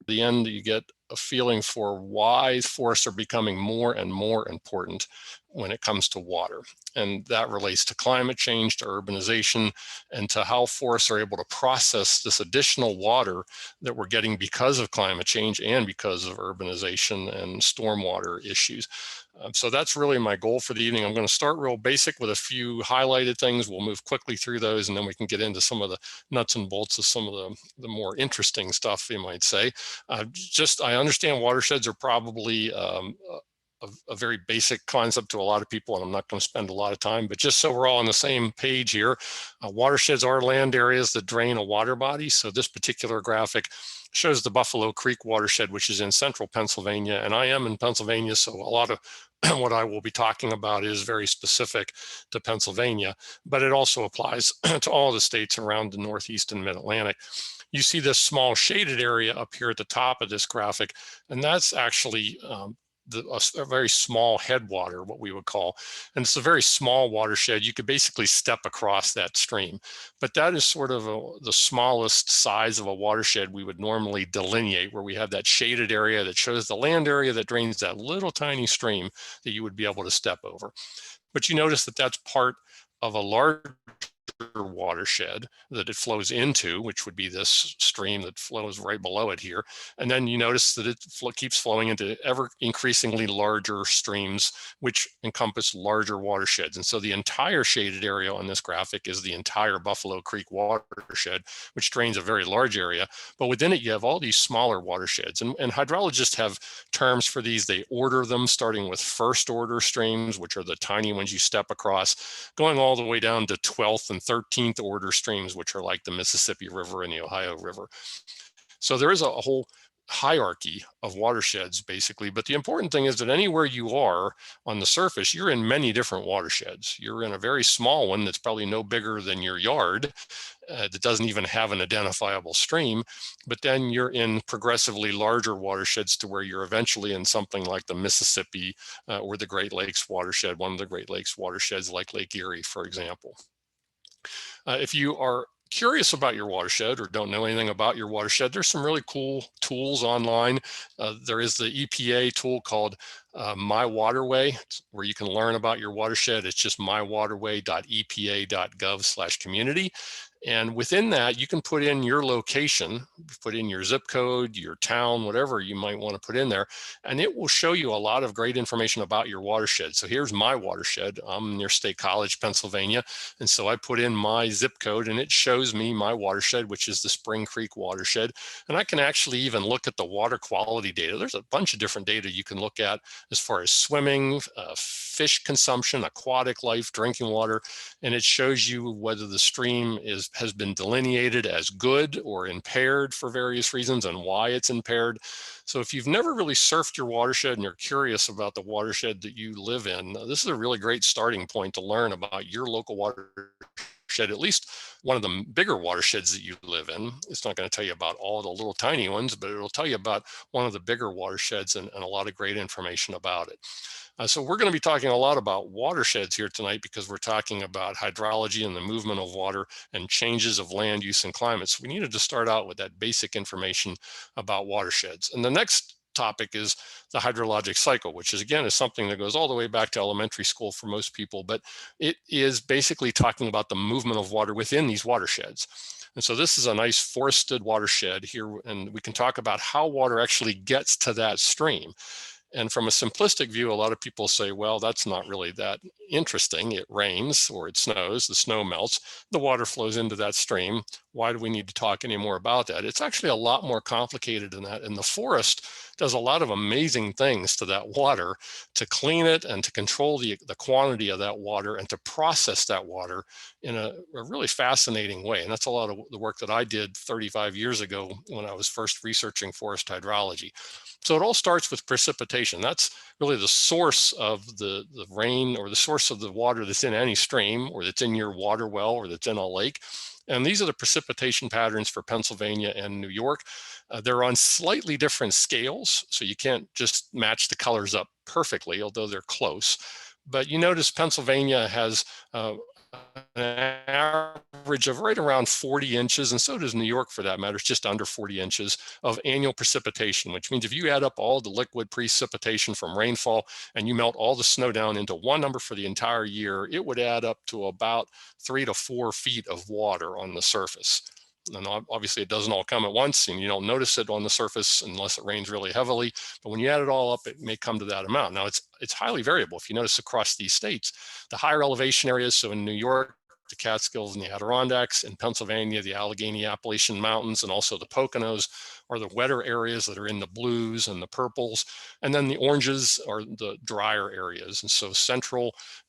the end, you get a feeling for why forests are becoming more and more important when it comes to water. And that relates to climate change, to urbanization, and to how forests are able to process this additional water that we're getting because of climate change and because of urbanization and stormwater issues. So that's really my goal for the evening. I'm going to start real basic with a few highlighted things. We'll move quickly through those, and then we can get into some of the nuts and bolts of some of the more interesting stuff, you might say. I understand watersheds are probably a very basic concept to a lot of people, and I'm not going to spend a lot of time, but just so we're all on the same page here, watersheds are land areas that drain a water body. So this particular graphic shows the Buffalo Creek watershed, which is in central Pennsylvania, and I am in Pennsylvania, so a lot of what I will be talking about is very specific to Pennsylvania, but it also applies to all the states around the Northeast and Mid-Atlantic. You see this small shaded area up here at the top of this graphic, and that's actually a very small headwater, what we would call, and it's a very small watershed. You could basically step across that stream, but that is sort of the smallest size of a watershed we would normally delineate, where we have that shaded area that shows the land area that drains that little tiny stream that you would be able to step over. But you notice that that's part of a larger watershed that it flows into, which would be this stream that flows right below it here. And then you notice that it keeps flowing into ever increasingly larger streams, which encompass larger watersheds. And so the entire shaded area on this graphic is the entire Buffalo Creek watershed, which drains a very large area. But within it, you have all these smaller watersheds. And hydrologists have terms for these. They order them starting with first order streams, which are the tiny ones you step across, going all the way down to 12th and 13th order streams, which are like the Mississippi River and the Ohio River. So there is a whole hierarchy of watersheds, basically. But the important thing is that anywhere you are on the surface, you're in many different watersheds. You're in a very small one that's probably no bigger than your yard, that doesn't even have an identifiable stream. But then you're in progressively larger watersheds to where you're eventually in something like the Mississippi or the Great Lakes watershed, one of the Great Lakes watersheds like Lake Erie, for example. If you are curious about your watershed or don't know anything about your watershed, there's some really cool tools online. There is the EPA tool called My Waterway, where you can learn about your watershed. It's just mywaterway.epa.gov/community. And within that, you can put in your location, put in your zip code, your town, whatever you might want to put in there, and it will show you a lot of great information about your watershed. So here's my watershed. I'm near State College, Pennsylvania, and so I put in my zip code, and it shows me my watershed, which is the Spring Creek watershed. And I can actually even look at the water quality data. There's a bunch of different data you can look at as far as swimming, fish consumption, aquatic life, drinking water, and it shows you whether the stream has been delineated as good or impaired for various reasons and why it's impaired. So if you've never really surfed your watershed and you're curious about the watershed that you live in, this is a really great starting point to learn about your local watershed, at least one of the bigger watersheds that you live in. It's not going to tell you about all the little tiny ones, but it'll tell you about one of the bigger watersheds and a lot of great information about it. So we're going to be talking a lot about watersheds here tonight because we're talking about hydrology and the movement of water and changes of land use and climate. So we needed to start out with that basic information about watersheds. And the next topic is the hydrologic cycle, which is something that goes all the way back to elementary school for most people, but it is basically talking about the movement of water within these watersheds. And so this is a nice forested watershed here, and we can talk about how water actually gets to that stream. And from a simplistic view, a lot of people say, well, that's not really that interesting. It rains or it snows, the snow melts, the water flows into that stream. Why do we need to talk any more about that? It's actually a lot more complicated than that. And the forest does a lot of amazing things to that water to clean it and to control the quantity of that water and to process that water in a really fascinating way. And that's a lot of the work that I did 35 years ago when I was first researching forest hydrology. So it all starts with precipitation. That's really the source of the rain or the source of the water that's in any stream or that's in your water well or that's in a lake. And these are the precipitation patterns for Pennsylvania and New York. They're on slightly different scales, so you can't just match the colors up perfectly, although they're close. But you notice Pennsylvania has an average of right around 40 inches, and so does New York for that matter. It's just under 40 inches of annual precipitation, which means if you add up all the liquid precipitation from rainfall and you melt all the snow down into one number for the entire year, it would add up to about 3 to 4 feet of water on the surface. And obviously it doesn't all come at once and you don't notice it on the surface unless it rains really heavily. But when you add it all up, it may come to that amount. Now it's highly variable. If you notice across these states, the higher elevation areas, so in New York, the Catskills and the Adirondacks, in Pennsylvania, the Allegheny Appalachian Mountains, and also the Poconos are the wetter areas that are in the blues and the purples. And then the oranges are the drier areas. And so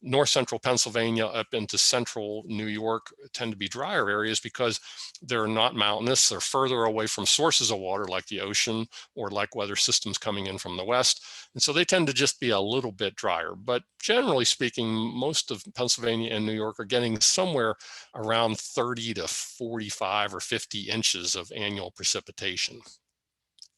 north central Pennsylvania up into central New York tend to be drier areas because they're not mountainous. They're further away from sources of water like the ocean or like weather systems coming in from the west. And so they tend to just be a little bit drier. But generally speaking, most of Pennsylvania and New York are getting somewhere around 30 to 45 or 50 inches of annual precipitation.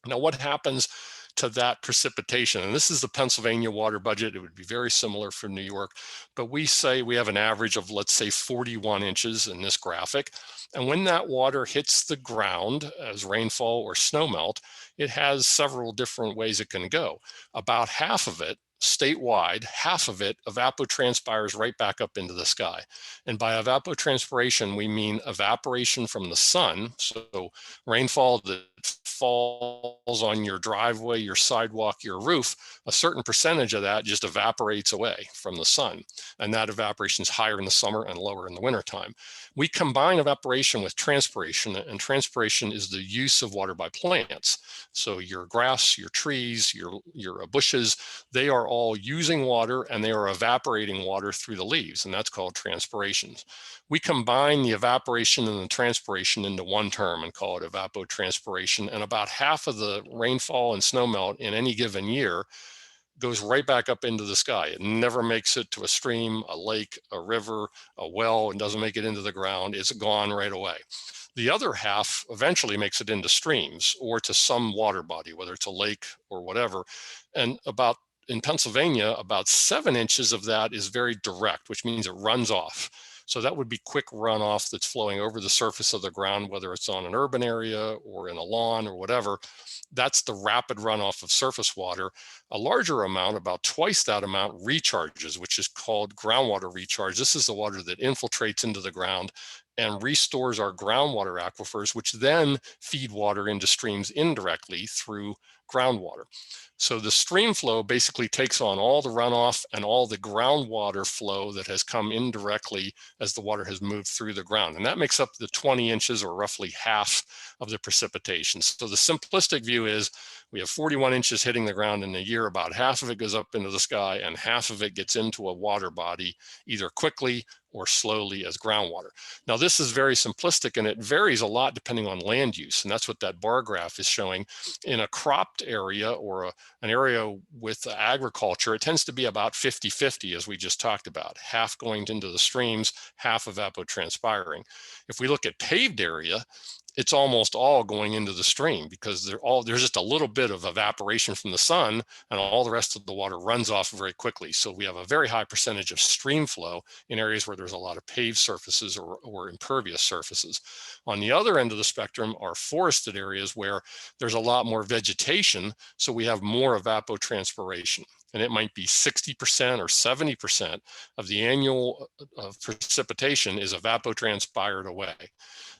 Now, what happens to that precipitation? And this is the Pennsylvania water budget. It would be very similar for New York, but we say we have an average of, let's say, 41 inches in this graphic. And when that water hits the ground as rainfall or snowmelt, it has several different ways it can go. About half of it, statewide, half of it evapotranspires right back up into the sky. And by evapotranspiration, we mean evaporation from the sun. So rainfall that falls on your driveway, your sidewalk, your roof, a certain percentage of that just evaporates away from the sun. And that evaporation is higher in the summer and lower in the wintertime. We combine evaporation with transpiration, and transpiration is the use of water by plants. So your grass, your trees, your bushes, they are all using water and they are evaporating water through the leaves, and that's called transpiration. We combine the evaporation and the transpiration into one term and call it evapotranspiration, and about half of the rainfall and snowmelt in any given year goes right back up into the sky. It never makes it to a stream, a lake, a river, a well, and doesn't make it into the ground. It's gone right away. The other half eventually makes it into streams or to some water body, whether it's a lake or whatever. And in Pennsylvania, about 7 inches of that is very direct, which means it runs off. So that would be quick runoff that's flowing over the surface of the ground, whether it's on an urban area or in a lawn or whatever. That's the rapid runoff of surface water. A larger amount, about twice that amount, recharges, which is called groundwater recharge. This is the water that infiltrates into the ground and restores our groundwater aquifers, which then feed water into streams indirectly through groundwater. So the stream flow basically takes on all the runoff and all the groundwater flow that has come indirectly as the water has moved through the ground. And that makes up the 20 inches or roughly half of the precipitation. So the simplistic view is we have 41 inches hitting the ground in a year, about half of it goes up into the sky and half of it gets into a water body, either quickly or slowly as groundwater. Now, this is very simplistic and it varies a lot depending on land use. And that's what that bar graph is showing. In a cropped area or an area with agriculture, it tends to be about 50-50, as we just talked about, half going into the streams, half evapotranspiring. If we look at paved area, it's almost all going into the stream because there's just a little bit of evaporation from the sun and all the rest of the water runs off very quickly. So we have a very high percentage of stream flow in areas where there's a lot of paved surfaces or impervious surfaces. On the other end of the spectrum are forested areas where there's a lot more vegetation, so we have more evapotranspiration. And it might be 60% or 70% of the annual precipitation is evapotranspired away.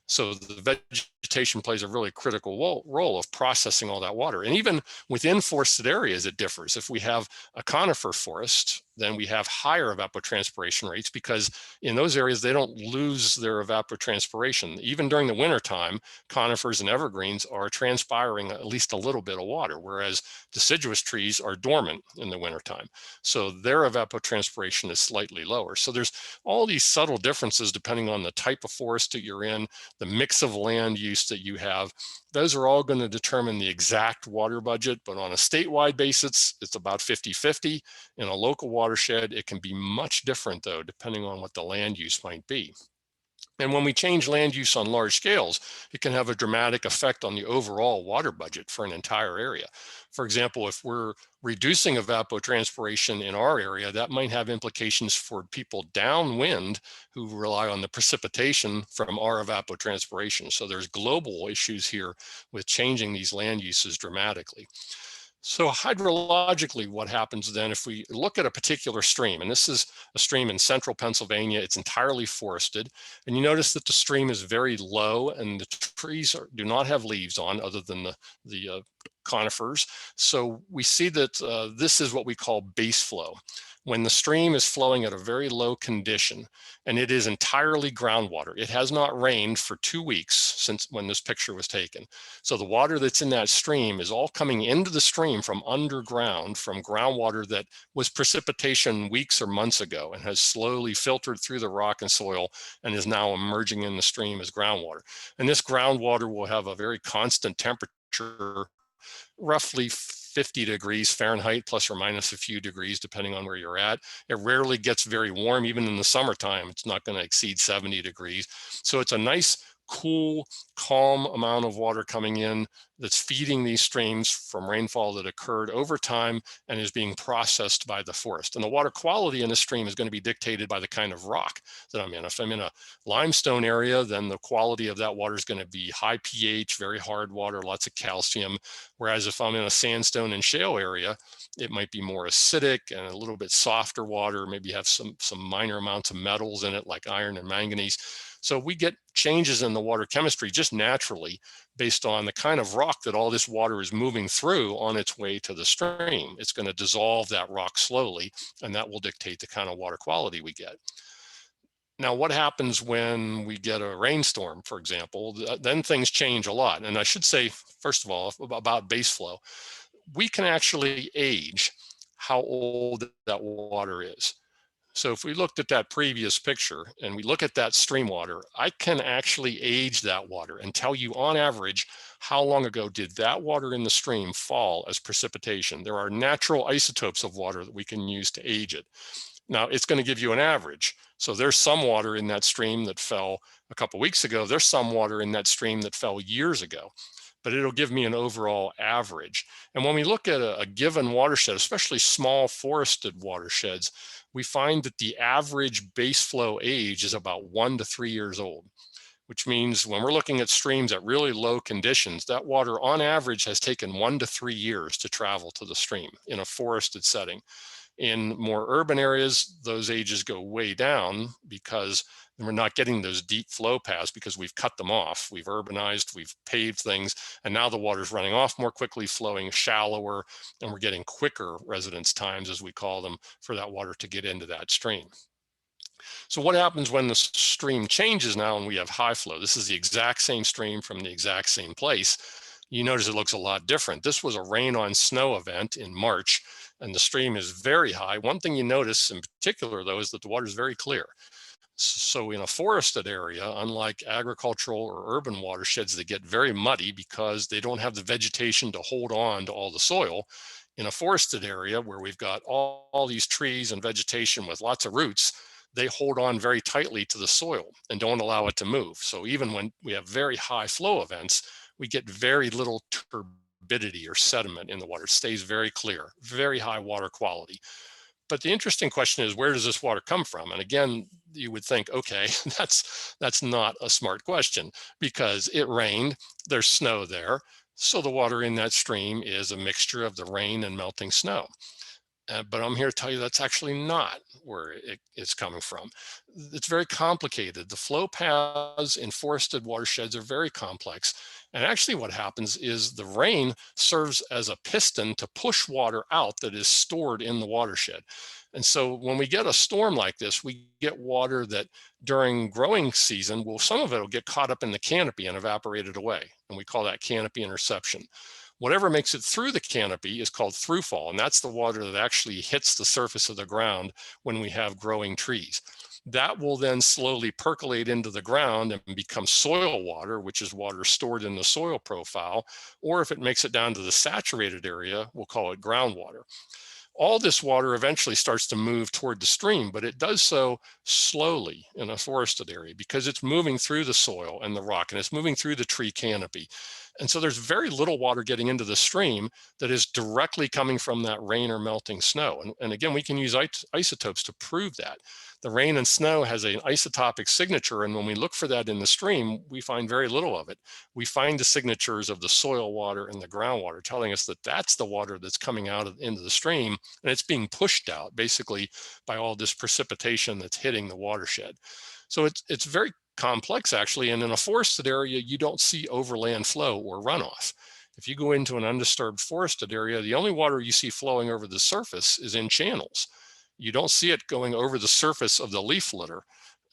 So the vegetation plays a really critical role of processing all that water. And even within forested areas, it differs. If we have a conifer forest, then we have higher evapotranspiration rates because in those areas, they don't lose their evapotranspiration. Even during the wintertime, conifers and evergreens are transpiring at least a little bit of water, whereas deciduous trees are dormant in the wintertime. So their evapotranspiration is slightly lower. So there's all these subtle differences depending on the type of forest that you're in, the mix of land use that you have. Those are all going to determine the exact water budget, but on a statewide basis, it's about 50-50. In a local watershed, it can be much different though, depending on what the land use might be. And when we change land use on large scales, it can have a dramatic effect on the overall water budget for an entire area. For example, if we're reducing evapotranspiration in our area, that might have implications for people downwind who rely on the precipitation from our evapotranspiration. So there's global issues here with changing these land uses dramatically. So hydrologically, what happens then if we look at a particular stream, and this is a stream in central Pennsylvania, it's entirely forested, and you notice that the stream is very low and the trees do not have leaves on other than the conifers. So we see that this is what we call base flow. When the stream is flowing at a very low condition, and it is entirely groundwater. It has not rained for 2 weeks since when this picture was taken. So the water that's in that stream is all coming into the stream from underground, from groundwater that was precipitation weeks or months ago and has slowly filtered through the rock and soil and is now emerging in the stream as groundwater. And this groundwater will have a very constant temperature, roughly 50 degrees Fahrenheit, plus or minus a few degrees, depending on where you're at. It rarely gets very warm. Even in the summertime, it's not going to exceed 70 degrees. So it's a nice, cool, calm amount of water coming in that's feeding these streams from rainfall that occurred over time and is being processed by the forest. And the water quality in the stream is going to be dictated by the kind of rock that I'm in. If I'm in a limestone area, then the quality of that water is going to be high pH, very hard water, lots of calcium. Whereas if I'm in a sandstone and shale area, it might be more acidic and a little bit softer water, maybe have some minor amounts of metals in it like iron and manganese. So we get changes in the water chemistry just naturally based on the kind of rock that all this water is moving through on its way to the stream. It's going to dissolve that rock slowly, and that will dictate the kind of water quality we get. Now, what happens when we get a rainstorm, for example? Then things change a lot. And I should say, first of all, about base flow, we can actually age how old that water is. So if we looked at that previous picture and we look at that stream water, I can actually age that water and tell you on average, how long ago did that water in the stream fall as precipitation? There are natural isotopes of water that we can use to age it. Now, it's going to give you an average. So there's some water in that stream that fell a couple of weeks ago. There's some water in that stream that fell years ago, but it'll give me an overall average. And when we look at a given watershed, especially small forested watersheds, we find that the average base flow age is about 1 to 3 years old, which means when we're looking at streams at really low conditions, that water on average has taken 1 to 3 years to travel to the stream in a forested setting. In more urban areas, those ages go way down because we're not getting those deep flow paths because we've cut them off. We've urbanized, we've paved things, and now the water's running off more quickly, flowing shallower, and we're getting quicker residence times, as we call them, for that water to get into that stream. So what happens when the stream changes now and we have high flow? This is the exact same stream from the exact same place. You notice it looks a lot different. This was a rain on snow event in March, and the stream is very high. One thing you notice in particular, though, is that the water is very clear. So in a forested area, unlike agricultural or urban watersheds that get very muddy because they don't have the vegetation to hold on to all the soil, in a forested area where we've got all these trees and vegetation with lots of roots, they hold on very tightly to the soil and don't allow it to move. So even when we have very high flow events, we get very little turbidity or sediment in the water. It stays very clear, very high water quality. But the interesting question is, where does this water come from? And again, you would think, okay, that's not a smart question because it rained, there's snow there. So the water in that stream is a mixture of the rain and melting snow. But I'm here to tell you that's actually not where it's coming from. It's very complicated. The flow paths in forested watersheds are very complex. And actually what happens is the rain serves as a piston to push water out that is stored in the watershed. And so when we get a storm like this, we get water that during growing season, some of it will get caught up in the canopy and evaporated away. And we call that canopy interception. Whatever makes it through the canopy is called throughfall, and that's the water that actually hits the surface of the ground when we have growing trees. That will then slowly percolate into the ground and become soil water, which is water stored in the soil profile, or if it makes it down to the saturated area, we'll call it groundwater. All this water eventually starts to move toward the stream, but it does so slowly in a forested area because it's moving through the soil and the rock, and it's moving through the tree canopy. And so there's very little water getting into the stream that is directly coming from that rain or melting snow. And again, we can use isotopes to prove that. The rain and snow has an isotopic signature, and when we look for that in the stream, we find very little of it. We find the signatures of the soil water and the groundwater telling us that that's the water that's coming out into the stream, and it's being pushed out basically by all this precipitation that's hitting the watershed. So it's very complex actually, and in a forested area, you don't see overland flow or runoff. If you go into an undisturbed forested area, the only water you see flowing over the surface is in channels. You don't see it going over the surface of the leaf litter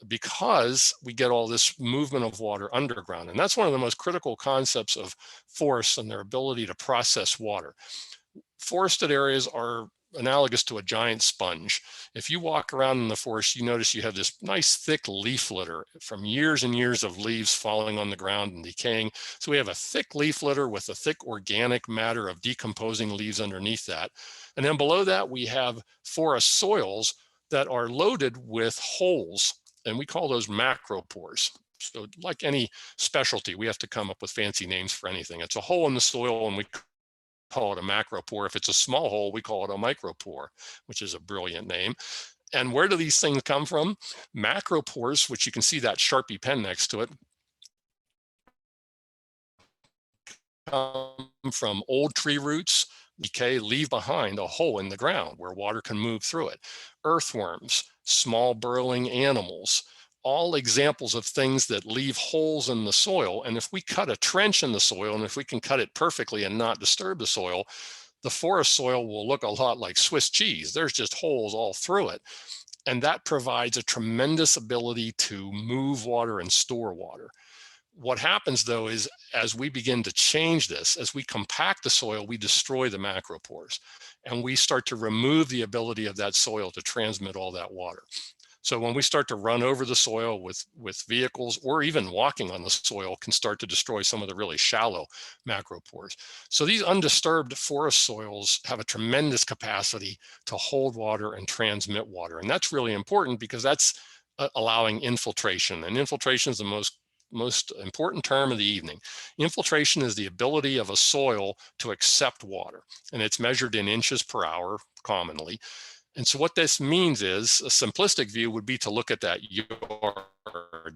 because we get all this movement of water underground. And that's one of the most critical concepts of forests and their ability to process water. Forested areas are analogous to a giant sponge. If you walk around in the forest, you notice you have this nice thick leaf litter from years and years of leaves falling on the ground and decaying. So we have a thick leaf litter with a thick organic matter of decomposing leaves underneath that. And then below that, we have forest soils that are loaded with holes, and we call those macropores. So like any specialty, we have to come up with fancy names for anything. It's a hole in the soil, and we call it a macropore. If it's a small hole, we call it a micropore, which is a brilliant name. And where do these things come from? Macropores, which you can see that Sharpie pen next to it, come from old tree roots, decay, leave behind a hole in the ground where water can move through it. Earthworms, small burrowing animals, all examples of things that leave holes in the soil. And if we cut a trench in the soil, and if we can cut it perfectly and not disturb the soil, the forest soil will look a lot like Swiss cheese. There's just holes all through it. And that provides a tremendous ability to move water and store water. What happens though is as we begin to change this, as we compact the soil, we destroy the macropores, and we start to remove the ability of that soil to transmit all that water. So when we start to run over the soil with vehicles, or even walking on the soil, can start to destroy some of the really shallow macropores. So these undisturbed forest soils have a tremendous capacity to hold water and transmit water. And that's really important because that's allowing infiltration. And infiltration is the most important term of the evening. Infiltration is the ability of a soil to accept water, and it's measured in inches per hour commonly. And so what this means is, a simplistic view would be to look at that yard,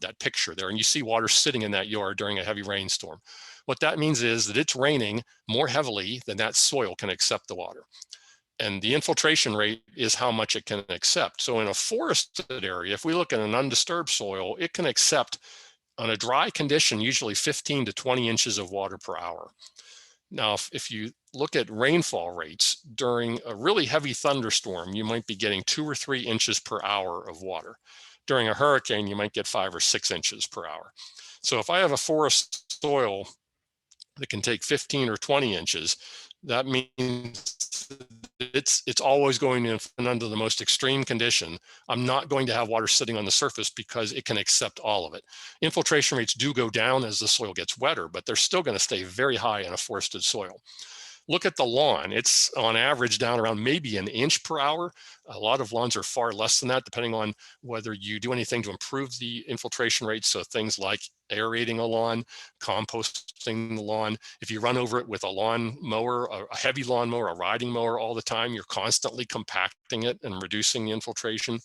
that picture there, and you see water sitting in that yard during a heavy rainstorm. What that means is that it's raining more heavily than that soil can accept the water. And the infiltration rate is how much it can accept. So in a forested area, if we look at an undisturbed soil, it can accept, on a dry condition, usually 15 to 20 inches of water per hour. Now, if you look at rainfall rates during a really heavy thunderstorm, you might be getting 2 or 3 inches per hour of water. During a hurricane, you might get 5 or 6 inches per hour. So if I have a forest soil that can take 15 or 20 inches, that means it's always going to, and under the most extreme condition, I'm not going to have water sitting on the surface because it can accept all of it. Infiltration rates do go down as the soil gets wetter, but they're still going to stay very high in a forested soil. Look at the lawn. It's on average down around maybe an inch per hour. A lot of lawns are far less than that, depending on whether you do anything to improve the infiltration rates. So things like aerating a lawn, composting the lawn. If you run over it with a lawn mower, a heavy lawn mower, a riding mower all the time, you're constantly compacting it and reducing the infiltration.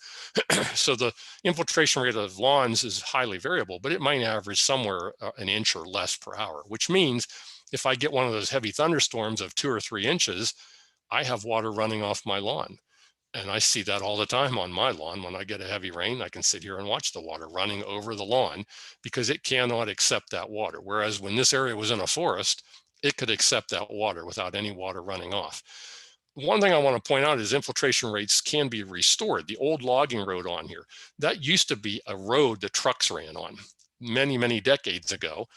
So the infiltration rate of lawns is highly variable, but it might average somewhere an inch or less per hour, which means if I get one of those heavy thunderstorms of 2 or 3 inches, I have water running off my lawn. And I see that all the time on my lawn. When I get a heavy rain, I can sit here and watch the water running over the lawn because it cannot accept that water. Whereas when this area was in a forest, it could accept that water without any water running off. One thing I want to point out is infiltration rates can be restored. The old logging road on here, that used to be a road that trucks ran on many, many decades ago.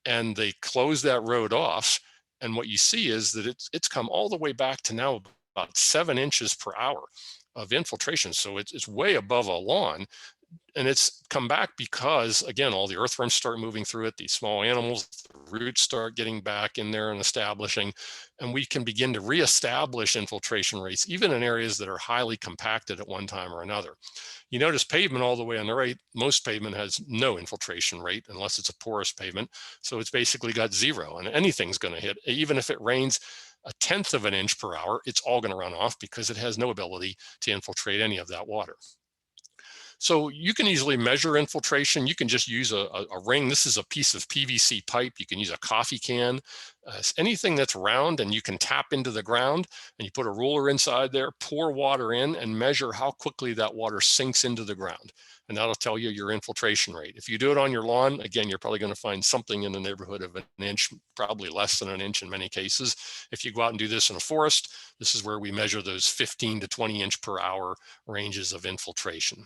And they closed that road off. And what you see is that it's come all the way back to now about 7 inches per hour of infiltration. So it's way above a lawn. And it's come back because, again, all the earthworms start moving through it, these small animals, the roots start getting back in there and establishing, and we can begin to reestablish infiltration rates, even in areas that are highly compacted at one time or another. You notice pavement all the way on the right, most pavement has no infiltration rate unless it's a porous pavement. So it's basically got zero, and anything's going to hit. Even if it rains a tenth of an inch per hour, it's all going to run off because it has no ability to infiltrate any of that water. So you can easily measure infiltration. You can just use a ring. This is a piece of PVC pipe. You can use a coffee can, anything that's round, and you can tap into the ground, and you put a ruler inside there, pour water in, and measure how quickly that water sinks into the ground. And that'll tell you your infiltration rate. If you do it on your lawn, again, you're probably going to find something in the neighborhood of an inch, probably less than an inch in many cases. If you go out and do this in a forest, this is where we measure those 15 to 20 inch per hour ranges of infiltration.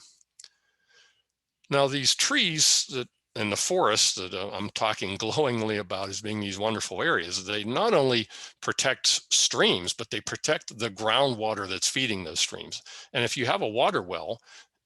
Now, these trees that in the forest that I'm talking glowingly about as being these wonderful areas, they not only protect streams, but they protect the groundwater that's feeding those streams. And if you have a water well,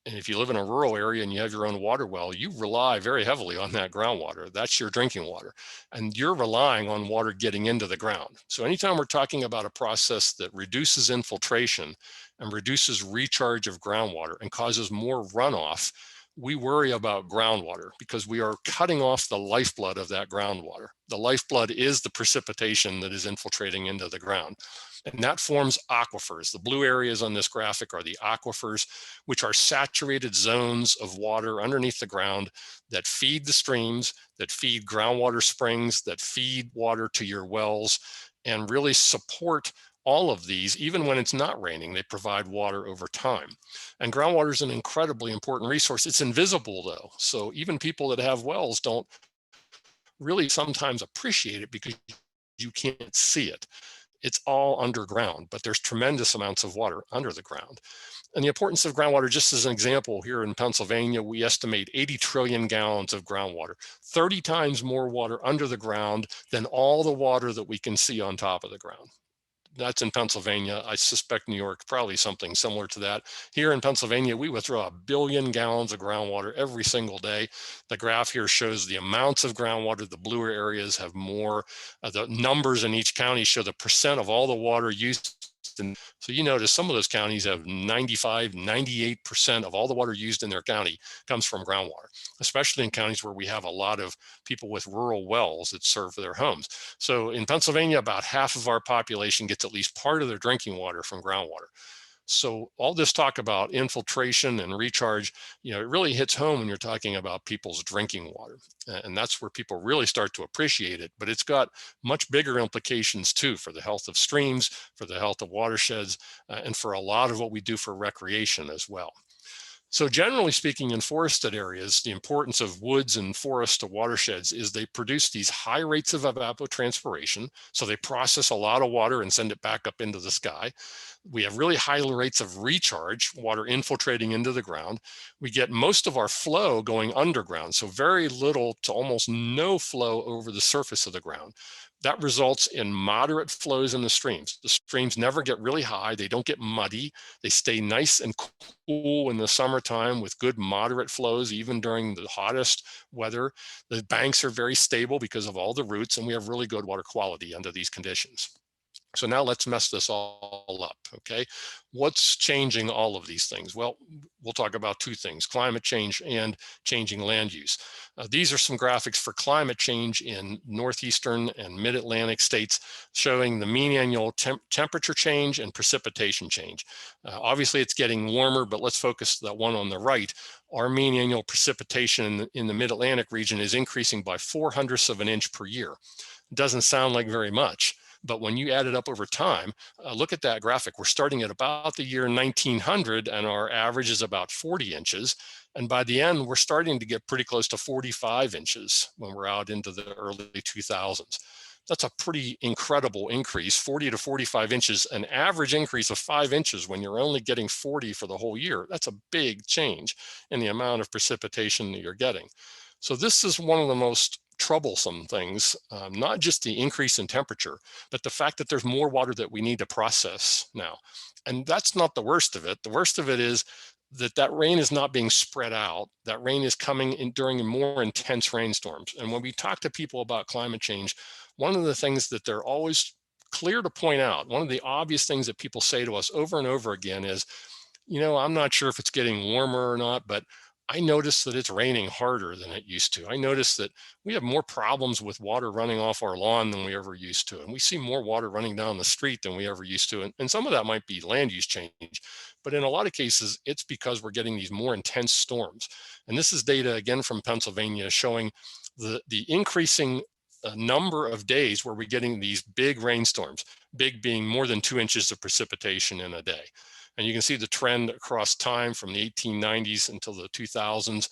and if you live in a rural area and you have your own water well, you rely very heavily on that groundwater. That's your drinking water. And you're relying on water getting into the ground. So anytime we're talking about a process that reduces infiltration and reduces recharge of groundwater and causes more runoff, we worry about groundwater because we are cutting off the lifeblood of that groundwater. The lifeblood is the precipitation that is infiltrating into the ground. And that forms aquifers. The blue areas on this graphic are the aquifers, which are saturated zones of water underneath the ground that feed the streams, that feed groundwater springs, that feed water to your wells, and really support all of these. Even when it's not raining, they provide water over time. And groundwater is an incredibly important resource. It's invisible though. So even people that have wells don't really sometimes appreciate it because you can't see it. It's all underground, but there's tremendous amounts of water under the ground. And the importance of groundwater, just as an example, here in Pennsylvania, we estimate 80 trillion gallons of groundwater, 30 times more water under the ground than all the water that we can see on top of the ground. That's in Pennsylvania. I suspect New York, probably something similar to that. Here in Pennsylvania, we withdraw 1 billion gallons of groundwater every single day. The graph here shows the amounts of groundwater. The bluer areas have more. The numbers in each county show the percent of all the water used. And so you notice some of those counties have 95, 98% of all the water used in their county comes from groundwater, especially in counties where we have a lot of people with rural wells that serve their homes. So in Pennsylvania, about half of our population gets at least part of their drinking water from groundwater. So all this talk about infiltration and recharge, it really hits home when you're talking about people's drinking water. And that's where people really start to appreciate it. But it's got much bigger implications too for the health of streams, for the health of watersheds, and for a lot of what we do for recreation as well. So generally speaking, in forested areas, the importance of woods and forests to watersheds is they produce these high rates of evapotranspiration. So they process a lot of water and send it back up into the sky. We have really high rates of recharge, water infiltrating into the ground. We get most of our flow going underground, so very little to almost no flow over the surface of the ground. That results in moderate flows in the streams. The streams never get really high. They don't get muddy. They stay nice and cool in the summertime with good moderate flows, even during the hottest weather. The banks are very stable because of all the roots, and we have really good water quality under these conditions. So now let's mess this all up, okay? What's changing all of these things? Well, we'll talk about two things, climate change and changing land use. These are some graphics for climate change in northeastern and mid-Atlantic states showing the mean annual temperature change and precipitation change. Obviously, it's getting warmer, but let's focus that one on the right. Our mean annual precipitation in the mid-Atlantic region is increasing by 0.04 of an inch per year. It doesn't sound like very much, but when you add it up over time, look at that graphic. We're starting at about the year 1900 and our average is about 40 inches. And by the end, we're starting to get pretty close to 45 inches when we're out into the early 2000s. That's a pretty incredible increase, 40 to 45 inches, an average increase of 5 inches when you're only getting 40 for the whole year. That's a big change in the amount of precipitation that you're getting. So this is one of the most troublesome things, not just the increase in temperature, but the fact that there's more water that we need to process now. And that's not the worst of it. The worst of it is that rain is not being spread out. That rain is coming in during more intense rainstorms. And when we talk to people about climate change, one of the things that they're always clear to point out, one of the obvious things that people say to us over and over again is, I'm not sure if it's getting warmer or not, but I notice that it's raining harder than it used to. I notice that we have more problems with water running off our lawn than we ever used to. And we see more water running down the street than we ever used to. And some of that might be land use change. But in a lot of cases, it's because we're getting these more intense storms. And this is data, again, from Pennsylvania showing the increasing number of days where we're getting these big rainstorms, big being more than 2 inches of precipitation in a day. And you can see the trend across time from the 1890s until the 2000s.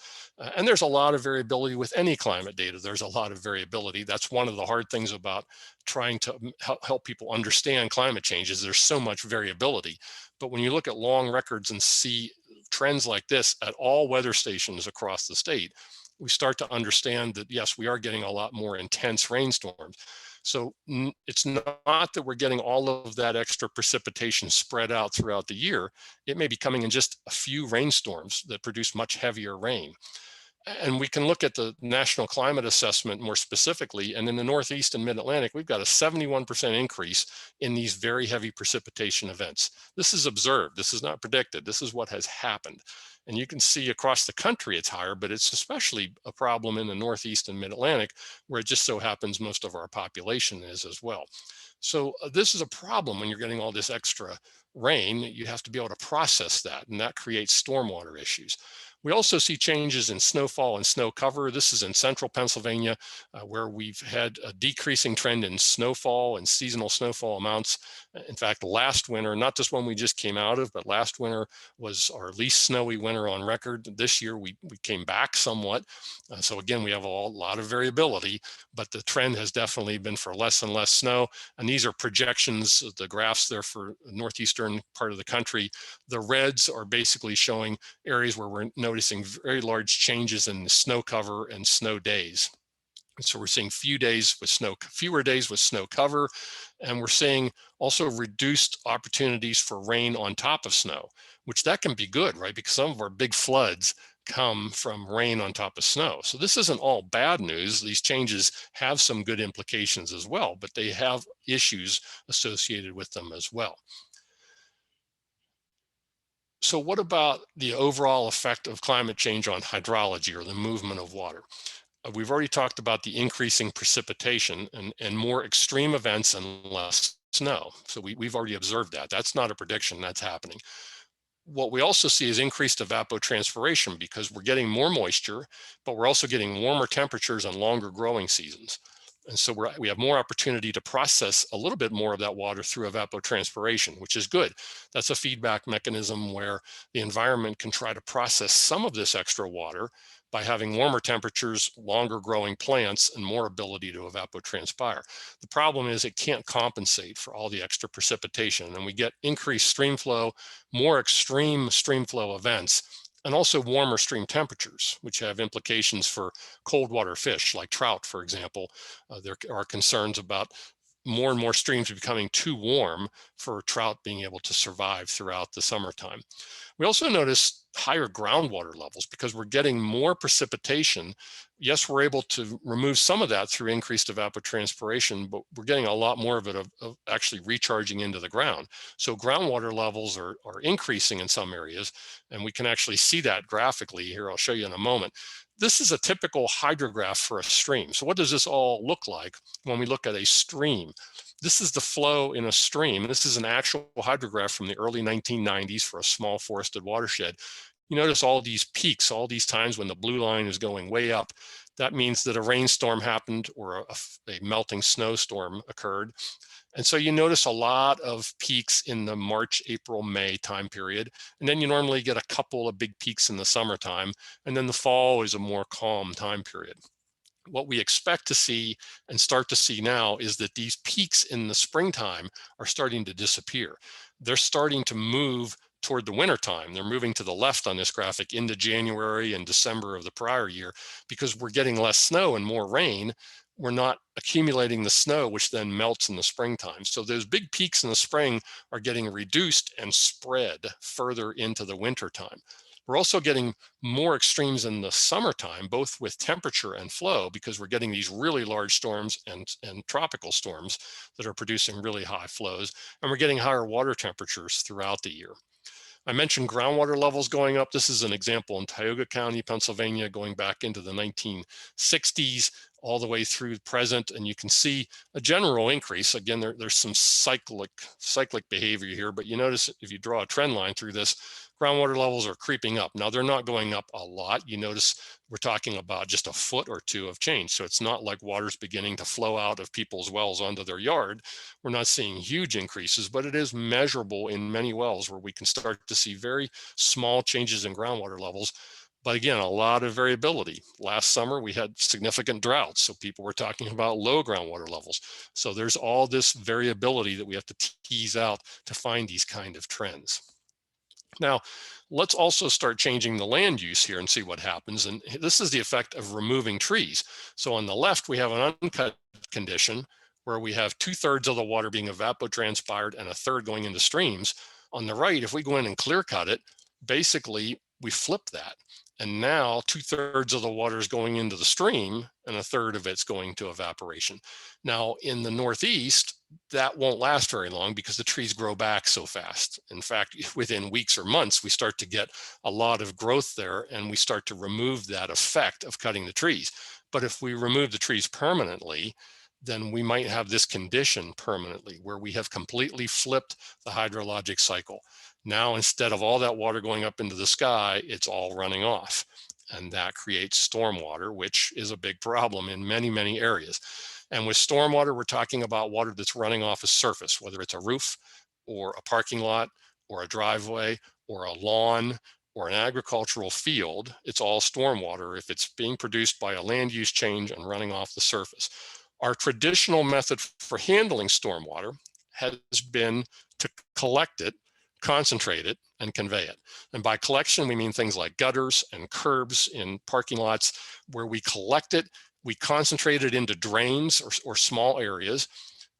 And there's a lot of variability with any climate data. There's a lot of variability. That's one of the hard things about trying to help people understand climate change is there's so much variability. But when you look at long records and see trends like this at all weather stations across the state, we start to understand that, yes, we are getting a lot more intense rainstorms. So it's not that we're getting all of that extra precipitation spread out throughout the year. It may be coming in just a few rainstorms that produce much heavier rain. And we can look at the National Climate Assessment more specifically. And in the Northeast and Mid-Atlantic, we've got a 71% increase in these very heavy precipitation events. This is observed. This is not predicted. This is what has happened. And you can see across the country it's higher, but it's especially a problem in the Northeast and Mid-Atlantic, where it just so happens most of our population is as well. So this is a problem when you're getting all this extra rain. You have to be able to process that, and that creates stormwater issues. We also see changes in snowfall and snow cover. This is in central Pennsylvania, where we've had a decreasing trend in snowfall and seasonal snowfall amounts. In fact, last winter, not just one we just came out of, but last winter was our least snowy winter on record. This year, we came back somewhat. So again, we have a lot of variability, but the trend has definitely been for less and less snow. And these are projections, the graphs there for the northeastern part of the country. The reds are basically showing areas where we're noticing very large changes in the snow cover and snow days. And so we're seeing fewer days with snow cover, and we're seeing also reduced opportunities for rain on top of snow, which that can be good, right? Because some of our big floods come from rain on top of snow. So this isn't all bad news. These changes have some good implications as well, but they have issues associated with them as well. So what about the overall effect of climate change on hydrology, or the movement of water? We've already talked about the increasing precipitation and more extreme events and less snow. So we've already observed that. That's not a prediction, that's happening. What we also see is increased evapotranspiration, because we're getting more moisture, but we're also getting warmer temperatures and longer growing seasons. And so we have more opportunity to process a little bit more of that water through evapotranspiration, which is good. That's a feedback mechanism where the environment can try to process some of this extra water by having warmer temperatures, longer growing plants, and more ability to evapotranspire. The problem is it can't compensate for all the extra precipitation, and we get increased stream flow, more extreme stream flow events, and also warmer stream temperatures, which have implications for cold water fish like trout, for example. There are concerns about more and more streams becoming too warm for trout being able to survive throughout the summertime. We also notice higher groundwater levels because we're getting more precipitation. Yes, we're able to remove some of that through increased evapotranspiration, but we're getting a lot more of it of actually recharging into the ground. So groundwater levels are increasing in some areas, and we can actually see that graphically here. I'll show you in a moment. This is a typical hydrograph for a stream. So what does this all look like when we look at a stream? This is the flow in a stream. This is an actual hydrograph from the early 1990s for a small forested watershed. You notice all these peaks, all these times when the blue line is going way up. That means that a rainstorm happened or a melting snowstorm occurred. And so you notice a lot of peaks in the March, April, May time period. And then you normally get a couple of big peaks in the summertime. And then the fall is a more calm time period. What we expect to see and start to see now is that these peaks in the springtime are starting to disappear. They're starting to move toward the wintertime. They're moving to the left on this graphic into January and December of the prior year, because we're getting less snow and more rain. We're not accumulating the snow, which then melts in the springtime. So those big peaks in the spring are getting reduced and spread further into the wintertime. We're also getting more extremes in the summertime, both with temperature and flow, because we're getting these really large storms and tropical storms that are producing really high flows, and we're getting higher water temperatures throughout the year. I mentioned groundwater levels going up. This is an example in Tioga County, Pennsylvania, going back into the 1960s all the way through present. And you can see a general increase. Again, there's some cyclic behavior here, but you notice if you draw a trend line through this, groundwater levels are creeping up. Now, they're not going up a lot. You notice we're talking about just a foot or two of change. So it's not like water's beginning to flow out of people's wells onto their yard. We're not seeing huge increases, but it is measurable in many wells where we can start to see very small changes in groundwater levels. But again, a lot of variability. Last summer, we had significant droughts, so people were talking about low groundwater levels. So there's all this variability that we have to tease out to find these kind of trends. Now, let's also start changing the land use here and see what happens. And this is the effect of removing trees. So on the left, we have an uncut condition where we have 2/3 of the water being evapotranspired and 1/3 going into streams. On the right, if we go in and clear cut it, basically we flip that. And now 2/3 of the water is going into the stream and 1/3 of it's going to evaporation. Now in the Northeast, that won't last very long because the trees grow back so fast. In fact, within weeks or months, we start to get a lot of growth there and we start to remove that effect of cutting the trees. But if we remove the trees permanently, then we might have this condition permanently where we have completely flipped the hydrologic cycle. Now, instead of all that water going up into the sky, it's all running off. And that creates stormwater, which is a big problem in many, many areas. And with stormwater, we're talking about water that's running off a surface, whether it's a roof or a parking lot or a driveway or a lawn or an agricultural field. It's all stormwater if it's being produced by a land use change and running off the surface. Our traditional method for handling stormwater has been to collect it, concentrate it, and convey it. And by collection, we mean things like gutters and curbs in parking lots where we collect it, we concentrate it into drains or small areas,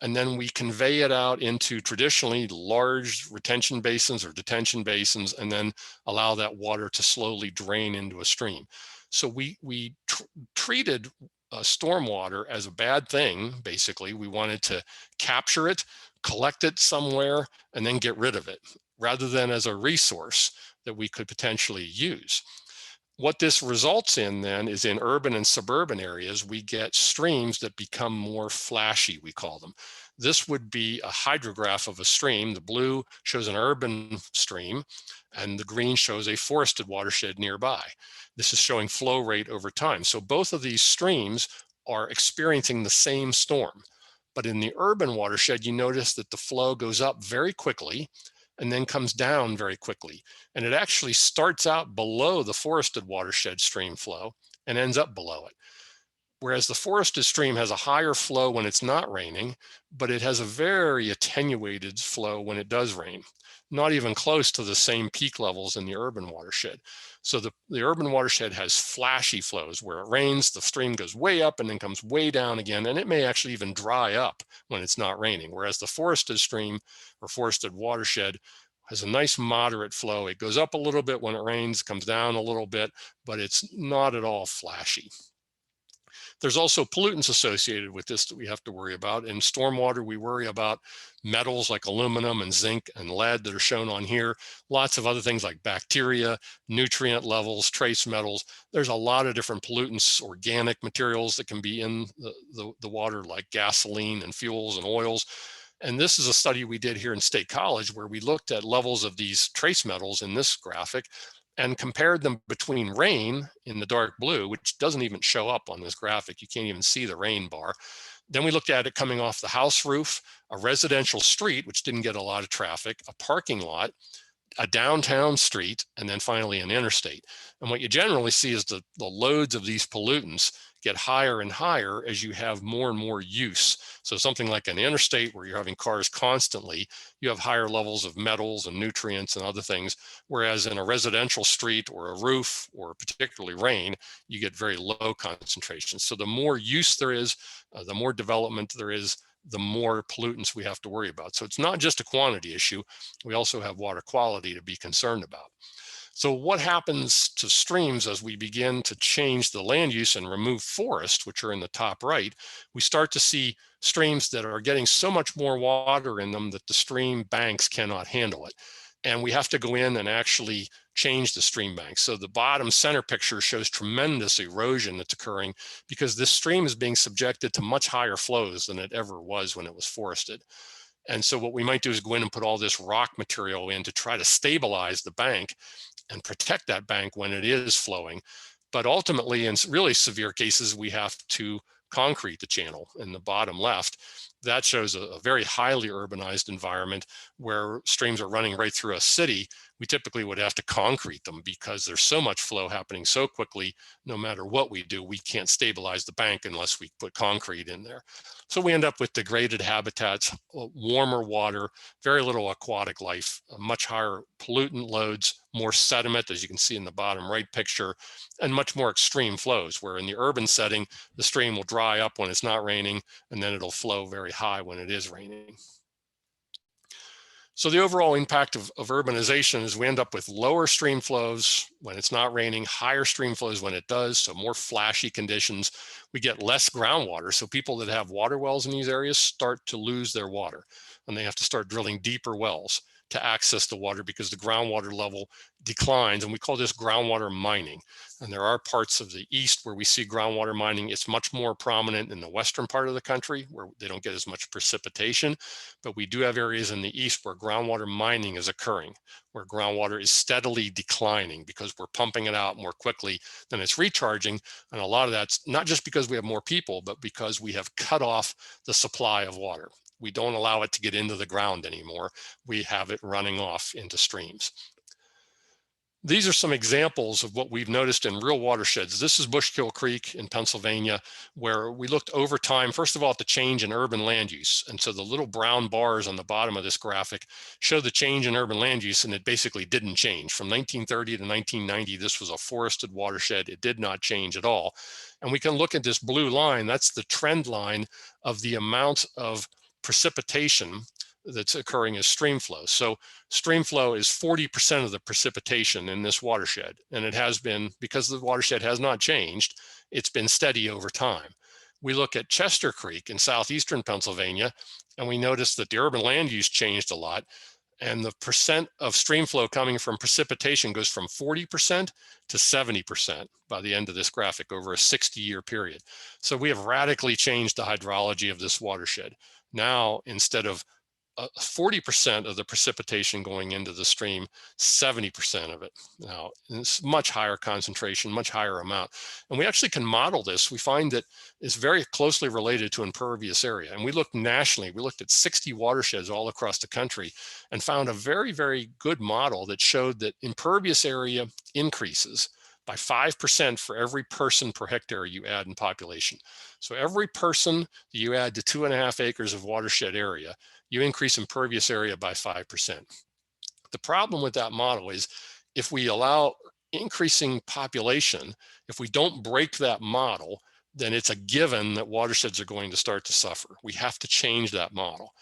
and then we convey it out into traditionally large retention basins or detention basins, and then allow that water to slowly drain into a stream. So we treated stormwater as a bad thing. Basically, we wanted to capture it, collect it somewhere, and then get rid of it, rather than as a resource that we could potentially use. What this results in then is in urban and suburban areas, we get streams that become more flashy, we call them. This would be a hydrograph of a stream. The blue shows an urban stream and the green shows a forested watershed nearby. This is showing flow rate over time. So both of these streams are experiencing the same storm. But in the urban watershed, you notice that the flow goes up very quickly and then comes down very quickly. And it actually starts out below the forested watershed stream flow and ends up below it. Whereas the forested stream has a higher flow when it's not raining, but it has a very attenuated flow when it does rain, not even close to the same peak levels in the urban watershed. So the urban watershed has flashy flows where it rains, the stream goes way up and then comes way down again, and it may actually even dry up when it's not raining. Whereas the forested stream or forested watershed has a nice moderate flow. It goes up a little bit when it rains, comes down a little bit, but it's not at all flashy. There's also pollutants associated with this that we have to worry about. In stormwater, we worry about metals like aluminum and zinc and lead that are shown on here. Lots of other things like bacteria, nutrient levels, trace metals. There's a lot of different pollutants, organic materials that can be in the water like gasoline and fuels and oils. And this is a study we did here in State College where we looked at levels of these trace metals in this graphic and compared them between rain in the dark blue, which doesn't even show up on this graphic. You can't even see the rain bar. Then we looked at it coming off the house roof, a residential street, which didn't get a lot of traffic, a parking lot, a downtown street, and then finally an interstate. And what you generally see is the loads of these pollutants get higher and higher as you have more and more use. So something like an interstate where you're having cars constantly, you have higher levels of metals and nutrients and other things. Whereas in a residential street or a roof or particularly rain, you get very low concentrations. So the more use there is, the more development there is, the more pollutants we have to worry about. So it's not just a quantity issue. We also have water quality to be concerned about. So what happens to streams as we begin to change the land use and remove forest, which are in the top right? We start to see streams that are getting so much more water in them that the stream banks cannot handle it. And we have to go in and actually change the stream banks. So the bottom center picture shows tremendous erosion that's occurring because this stream is being subjected to much higher flows than it ever was when it was forested. And so what we might do is go in and put all this rock material in to try to stabilize the bank and protect that bank when it is flowing. But ultimately, in really severe cases, we have to concrete the channel in the bottom left. That shows a very highly urbanized environment where streams are running right through a city. We typically would have to concrete them because there's so much flow happening so quickly. No matter what we do, we can't stabilize the bank unless we put concrete in there. So we end up with degraded habitats, warmer water, very little aquatic life, much higher pollutant loads, more sediment, as you can see in the bottom right picture, and much more extreme flows, where in the urban setting, the stream will dry up when it's not raining, and then it'll flow very high when it is raining. So the overall impact of urbanization is we end up with lower stream flows when it's not raining, higher stream flows when it does, so more flashy conditions. We get less groundwater, so people that have water wells in these areas start to lose their water, and they have to start drilling deeper wells to access the water because the groundwater level declines, and we call this groundwater mining. And there are parts of the east where we see groundwater mining. It's much more prominent in the western part of the country where they don't get as much precipitation, but we do have areas in the east where groundwater mining is occurring, where groundwater is steadily declining because we're pumping it out more quickly than it's recharging. And a lot of that's not just because we have more people, but because we have cut off the supply of water. We don't allow it to get into the ground anymore. We have it running off into streams. These are some examples of what we've noticed in real watersheds. This is Bushkill Creek in Pennsylvania, where we looked over time, first of all, at the change in urban land use. And so the little brown bars on the bottom of this graphic show the change in urban land use, and it basically didn't change. From 1930 to 1990, this was a forested watershed. It did not change at all. And we can look at this blue line. That's the trend line of the amount of precipitation that's occurring as stream flow. So stream flow is 40% of the precipitation in this watershed. And it has been, because the watershed has not changed, it's been steady over time. We look at Chester Creek in southeastern Pennsylvania, and we notice that the urban land use changed a lot. And the percent of stream flow coming from precipitation goes from 40% to 70% by the end of this graphic over a 60-year period. So we have radically changed the hydrology of this watershed. Now, instead of 40% of the precipitation going into the stream, 70% of it now. And it's much higher concentration, much higher amount. And we actually can model this. We find that it's very closely related to impervious area. And we looked nationally, we looked at 60 watersheds all across the country and found a very, very good model that showed that impervious area increases by 5% for every person per hectare you add in population. So every person that you add to 2.5 acres of watershed area, you increase impervious area by 5%. The problem with that model is if we allow increasing population, if we don't break that model, then it's a given that watersheds are going to start to suffer. We have to change that model.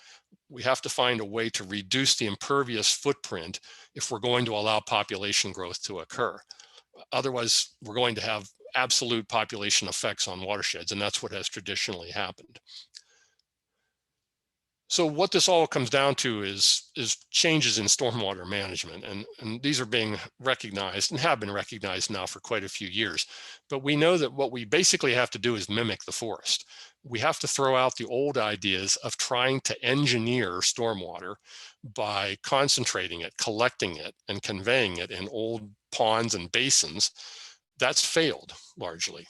We have to find a way to reduce the impervious footprint if we're going to allow population growth to occur. Otherwise, we're going to have absolute population effects on watersheds, and that's what has traditionally happened. So what this all comes down to is changes in stormwater management, and these are being recognized and have been recognized now for quite a few years. But we know that what we basically have to do is mimic the forest. We have to throw out the old ideas of trying to engineer stormwater by concentrating it, collecting it, and conveying it in old ponds and basins. That's failed largely.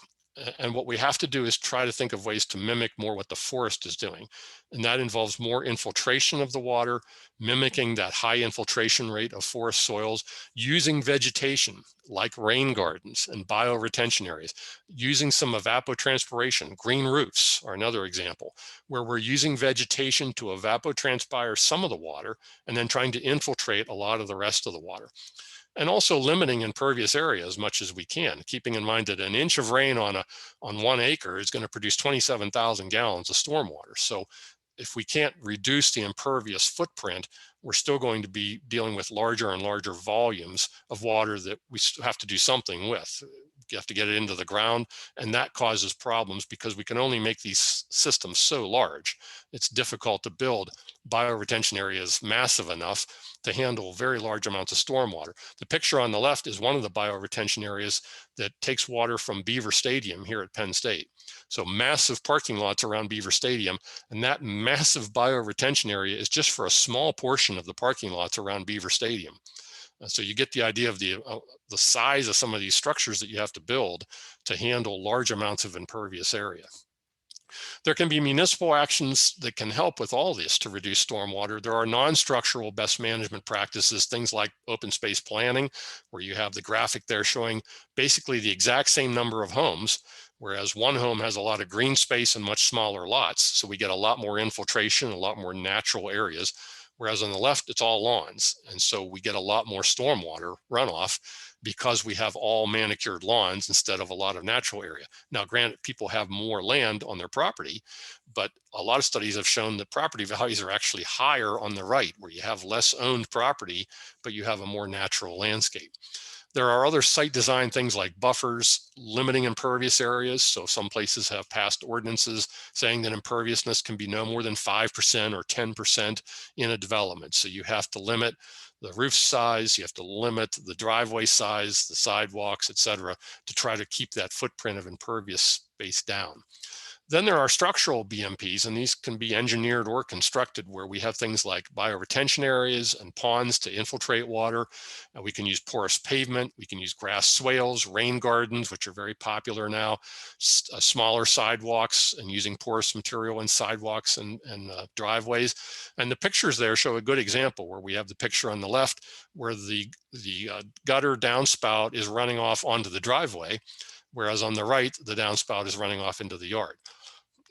And what we have to do is try to think of ways to mimic more what the forest is doing. And that involves more infiltration of the water, mimicking that high infiltration rate of forest soils, using vegetation like rain gardens and bioretention areas, using some evapotranspiration. Green roofs are another example, where we're using vegetation to evapotranspire some of the water and then trying to infiltrate a lot of the rest of the water. And also limiting impervious area as much as we can, keeping in mind that an inch of rain on 1 acre is going to produce 27,000 gallons of stormwater. So if we can't reduce the impervious footprint, we're still going to be dealing with larger and larger volumes of water that we have to do something with. You have to get it into the ground, and that causes problems because we can only make these systems so large. It's difficult to build bioretention areas massive enough to handle very large amounts of stormwater. The picture on the left is one of the bioretention areas that takes water from Beaver Stadium here at Penn State. So massive parking lots around Beaver Stadium, and that massive bioretention area is just for a small portion of the parking lots around Beaver Stadium. So you get the idea of the size of some of these structures that you have to build to handle large amounts of impervious area. There can be municipal actions that can help with all this to reduce stormwater. There are non-structural best management practices, things like open space planning, where you have the graphic there showing basically the exact same number of homes, whereas one home has a lot of green space and much smaller lots. So we get a lot more infiltration, a lot more natural areas. Whereas on the left, it's all lawns. And so we get a lot more stormwater runoff because we have all manicured lawns instead of a lot of natural area. Now, granted, people have more land on their property, but a lot of studies have shown that property values are actually higher on the right, where you have less owned property, but you have a more natural landscape. There are other site design things like buffers, limiting impervious areas. So some places have passed ordinances saying that imperviousness can be no more than 5% or 10% in a development. So you have to limit the roof size, you have to limit the driveway size, the sidewalks, et cetera, to try to keep that footprint of impervious space down. Then there are structural BMPs, and these can be engineered or constructed, where we have things like bioretention areas and ponds to infiltrate water. We can use porous pavement. We can use grass swales, rain gardens, which are very popular now, smaller sidewalks, and using porous material in sidewalks and driveways. And the pictures there show a good example, where we have the picture on the left where the gutter downspout is running off onto the driveway, whereas on the right, the downspout is running off into the yard.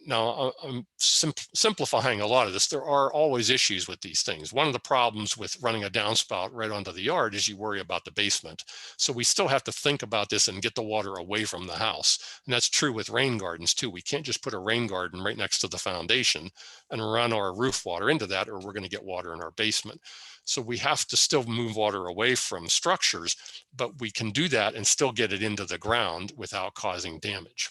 Now, I'm simplifying a lot of this. There are always issues with these things. One of the problems with running a downspout right onto the yard is you worry about the basement. So we still have to think about this and get the water away from the house. And that's true with rain gardens too. We can't just put a rain garden right next to the foundation and run our roof water into that, or we're going to get water in our basement. So we have to still move water away from structures, but we can do that and still get it into the ground without causing damage.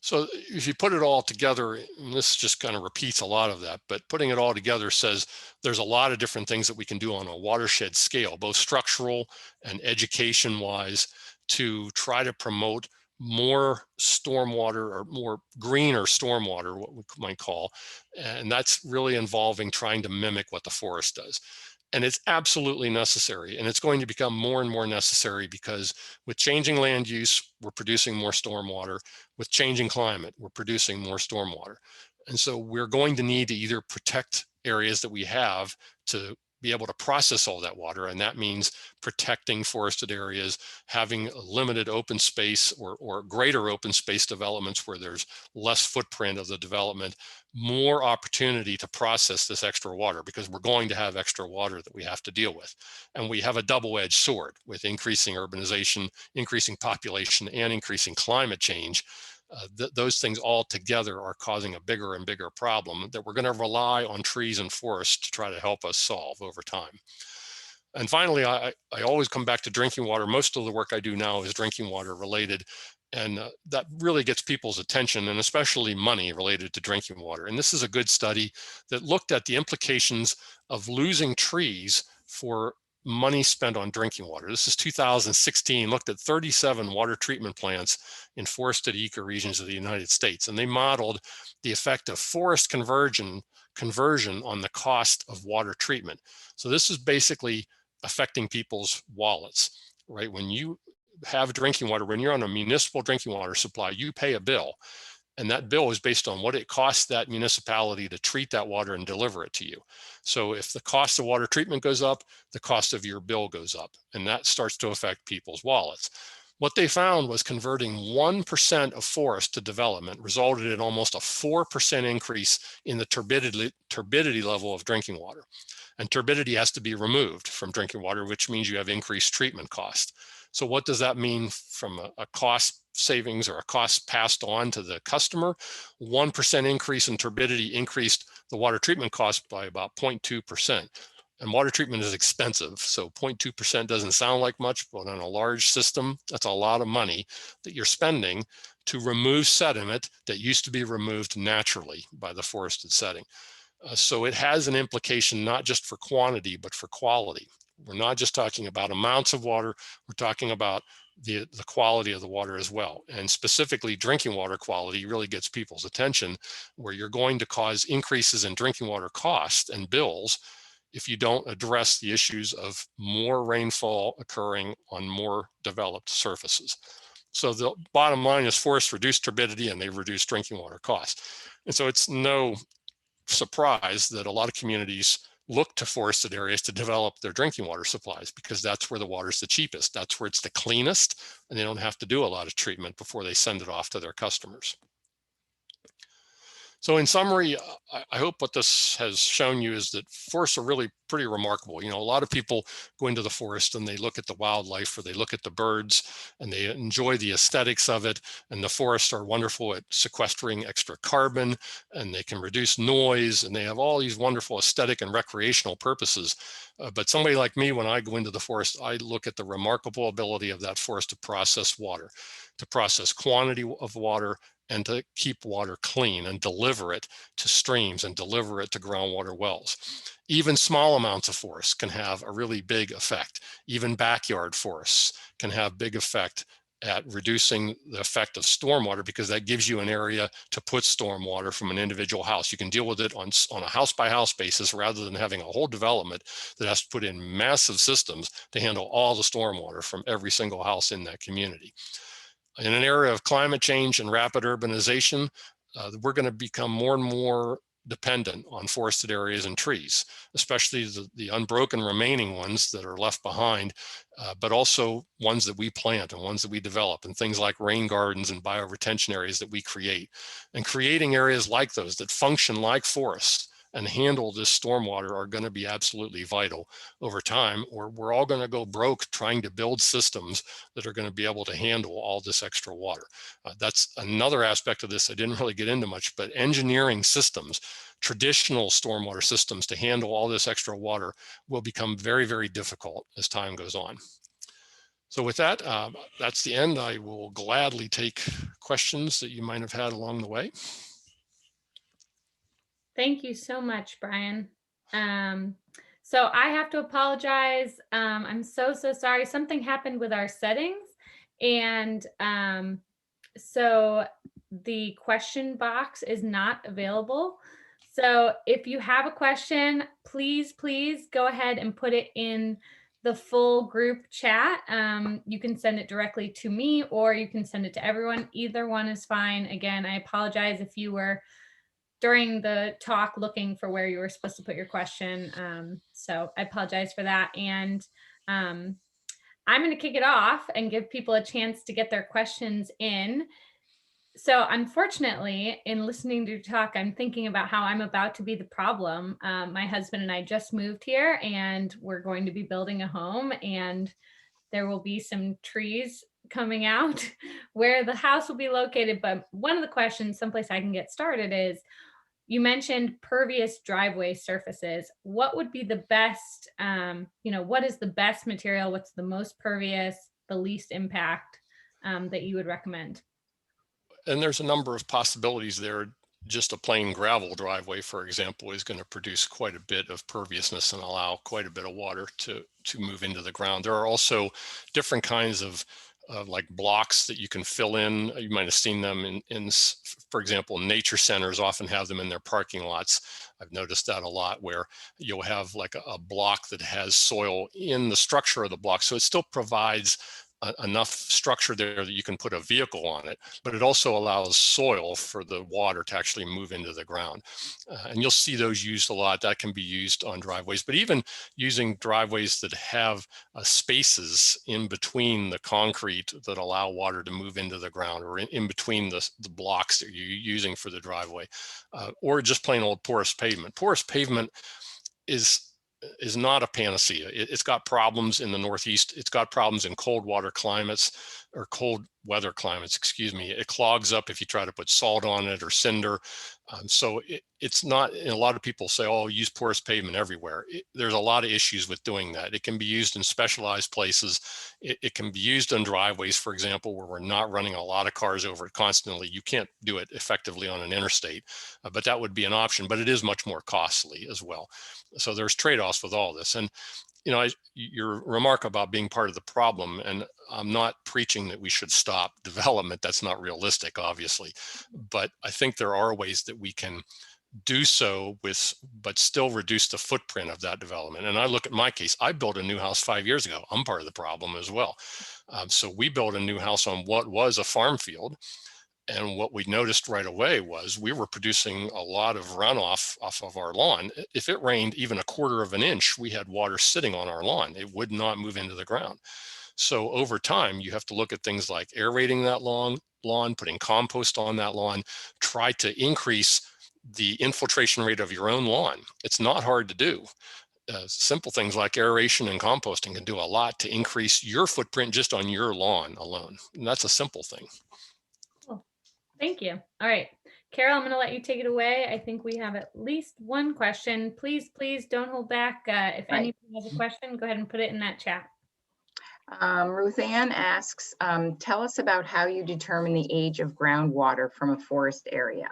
So if you put it all together, and this just kind of repeats a lot of that, but putting it all together says there's a lot of different things that we can do on a watershed scale, both structural and education-wise, to try to promote more stormwater, or more greener stormwater, what we might call. And that's really involving trying to mimic what the forest does. And it's absolutely necessary. And it's going to become more and more necessary because with changing land use, we're producing more stormwater. With changing climate, we're producing more stormwater. And so we're going to need to either protect areas that we have to be able to process all that water. And that means protecting forested areas, having a limited open space or greater open space developments where there's less footprint of the development, more opportunity to process this extra water, because we're going to have extra water that we have to deal with. And we have a double-edged sword with increasing urbanization, increasing population, and increasing climate change. Those things all together are causing a bigger and bigger problem that we're going to rely on trees and forests to try to help us solve over time. And finally, I always come back to drinking water. Most of the work I do now is drinking water related. And that really gets people's attention, and especially money related to drinking water. And this is a good study that looked at the implications of losing trees for money spent on drinking water. This is 2016, looked at 37 water treatment plants in forested ecoregions of the United States. And they modeled the effect of forest conversion on the cost of water treatment. So this is basically affecting people's wallets, right? When you have drinking water, when you're on a municipal drinking water supply, you pay a bill. And that bill is based on what it costs that municipality to treat that water and deliver it to you. So if the cost of water treatment goes up, the cost of your bill goes up, and that starts to affect people's wallets. What they found was converting 1% of forest to development resulted in almost a 4% increase in the turbidity level of drinking water. And turbidity has to be removed from drinking water, which means you have increased treatment cost. So what does that mean from a cost savings or a cost passed on to the customer. 1% increase in turbidity increased the water treatment cost by about 0.2%. And water treatment is expensive, so 0.2% doesn't sound like much, but on a large system, that's a lot of money that you're spending to remove sediment that used to be removed naturally by the forested setting. So it has an implication not just for quantity, but for quality. We're not just talking about amounts of water, we're talking about the quality of the water as well. And specifically, drinking water quality really gets people's attention, where you're going to cause increases in drinking water costs and bills if you don't address the issues of more rainfall occurring on more developed surfaces. So the bottom line is forests reduce turbidity and they reduce drinking water costs. And so it's no surprise that a lot of communities look to forested areas to develop their drinking water supplies, because that's where the water is the cheapest. That's where it's the cleanest, and they don't have to do a lot of treatment before they send it off to their customers. So in summary, I hope what this has shown you is that forests are really pretty remarkable. You know, a lot of people go into the forest and they look at the wildlife, or they look at the birds and they enjoy the aesthetics of it. And the forests are wonderful at sequestering extra carbon, and they can reduce noise, and they have all these wonderful aesthetic and recreational purposes. But somebody like me, when I go into the forest, I look at the remarkable ability of that forest to process water, to process quantity of water, and to keep water clean and deliver it to streams and deliver it to groundwater wells. Even small amounts of forest can have a really big effect. Even backyard forests can have big effect at reducing the effect of stormwater, because that gives you an area to put stormwater from an individual house. You can deal with it on a house-by-house basis, rather than having a whole development that has to put in massive systems to handle all the stormwater from every single house in that community. In an era of climate change and rapid urbanization, we're going to become more and more dependent on forested areas and trees, especially the unbroken remaining ones that are left behind, but also ones that we plant and ones that we develop, and things like rain gardens and bioretention areas that we create. And creating areas like those that function like forests and handle this stormwater are going to be absolutely vital over time, or we're all going to go broke trying to build systems that are going to be able to handle all this extra water. That's another aspect of this I didn't really get into much, but engineering systems, traditional stormwater systems to handle all this extra water, will become very, very difficult as time goes on. So with that, that's the end. I will gladly take questions that you might have had along the way. Thank you so much, Bryan. So I have to apologize. I'm so sorry. Something happened with our settings. And so the question box is not available. So if you have a question, please go ahead and put it in the full group chat. You can send it directly to me, or you can send it to everyone. Either one is fine. Again, I apologize if you were during the talk looking for where you were supposed to put your question. So I apologize for that. And I'm going to kick it off and give people a chance to get their questions in. So unfortunately, in listening to your talk, I'm thinking about how I'm about to be the problem. My husband and I just moved here, and we're going to be building a home, and there will be some trees coming out where the house will be located. But one of the questions, someplace I can get started, is you mentioned pervious driveway surfaces. What would be the best, what is the best material? What's the most pervious, the least impact that you would recommend? And there's a number of possibilities there. Just a plain gravel driveway, for example, is going to produce quite a bit of perviousness and allow quite a bit of water to move into the ground. There are also different kinds of like blocks that you can fill in. You might have seen them in, for example, nature centers often have them in their parking lots. I've noticed that a lot, where you'll have like a block that has soil in the structure of the block. So it still provides enough structure there that you can put a vehicle on it, but it also allows soil for the water to actually move into the ground. And you'll see those used a lot. That can be used on driveways, but even using driveways that have spaces in between the concrete that allow water to move into the ground, or in between the blocks that you're using for the driveway, or just plain old porous pavement. Porous pavement is is not a panacea. It's got problems in the Northeast. It's got problems in cold water climates, or cold weather climates, excuse me. It clogs up if you try to put salt on it or cinder. So it's not, and a lot of people say, oh, use porous pavement everywhere. There's a lot of issues with doing that. It can be used in specialized places. It can be used on driveways, for example, where we're not running a lot of cars over it constantly. You can't do it effectively on an interstate, but that would be an option, but it is much more costly as well. So there's trade-offs with all this. And your remark about being part of the problem, and I'm not preaching that we should stop development. That's not realistic, obviously. But I think there are ways that we can do so but still reduce the footprint of that development. And I look at my case, I built a new house 5 years ago. I'm part of the problem as well. So we built a new house on what was a farm field. And what we noticed right away was we were producing a lot of runoff off of our lawn. If it rained even a quarter of an inch, we had water sitting on our lawn. It would not move into the ground. So over time, you have to look at things like aerating that lawn, putting compost on that lawn, try to increase the infiltration rate of your own lawn. It's not hard to do. Simple things like aeration and composting can do a lot to increase your footprint just on your lawn alone. And that's a simple thing. Thank you. All right, Carol, I'm going to let you take it away. I think we have at least one question. Please don't hold back. If anyone has a question, go ahead and put it in that chat. Ruth Ann asks, tell us about how you determine the age of groundwater from a forest area.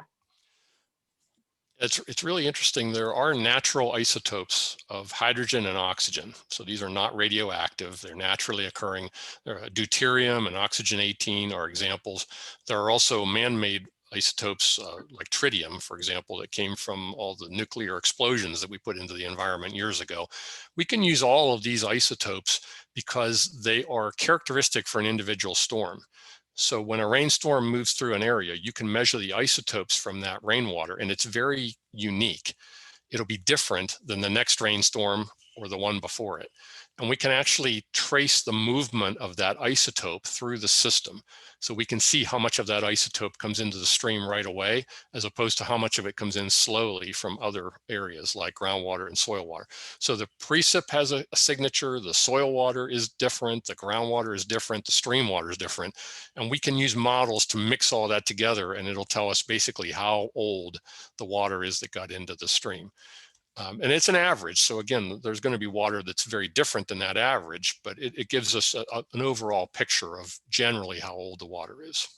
It's really interesting. There are natural isotopes of hydrogen and oxygen. So these are not radioactive. They're naturally occurring. Deuterium and oxygen-18 are examples. There are also man-made isotopes like tritium, for example, that came from all the nuclear explosions that we put into the environment years ago. We can use all of these isotopes because they are characteristic for an individual storm. So when a rainstorm moves through an area, you can measure the isotopes from that rainwater, and it's very unique. It'll be different than the next rainstorm or the one before it. And we can actually trace the movement of that isotope through the system. So we can see how much of that isotope comes into the stream right away, as opposed to how much of it comes in slowly from other areas like groundwater and soil water. So the precip has a signature, the soil water is different, the groundwater is different, the stream water is different. And we can use models to mix all that together, and it'll tell us basically how old the water is that got into the stream. And it's an average. So again, there's going to be water that's very different than that average, but it gives us an overall picture of generally how old the water is.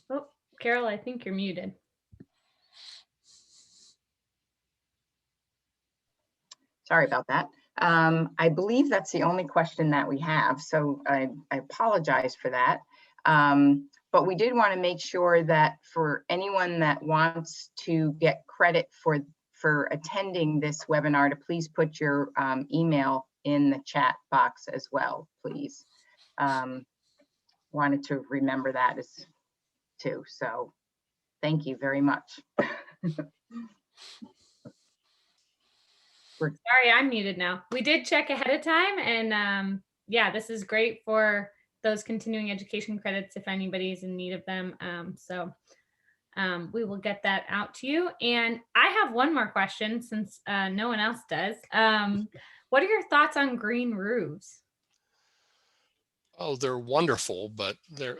Oh, Carol, I think you're muted. Sorry about that. I believe that's the only question that we have, so I apologize for that. But we did want to make sure that for anyone that wants to get credit for attending this webinar, to please put your email in the chat box as well, please. Wanted to remember that too, so thank you very much. Sorry, I'm muted now. We did check ahead of time, and yeah, this is great for those continuing education credits if anybody's in need of them. So we will get that out to you. And I have one more question since no one else does. What are your thoughts on green roofs? Oh, they're wonderful, but there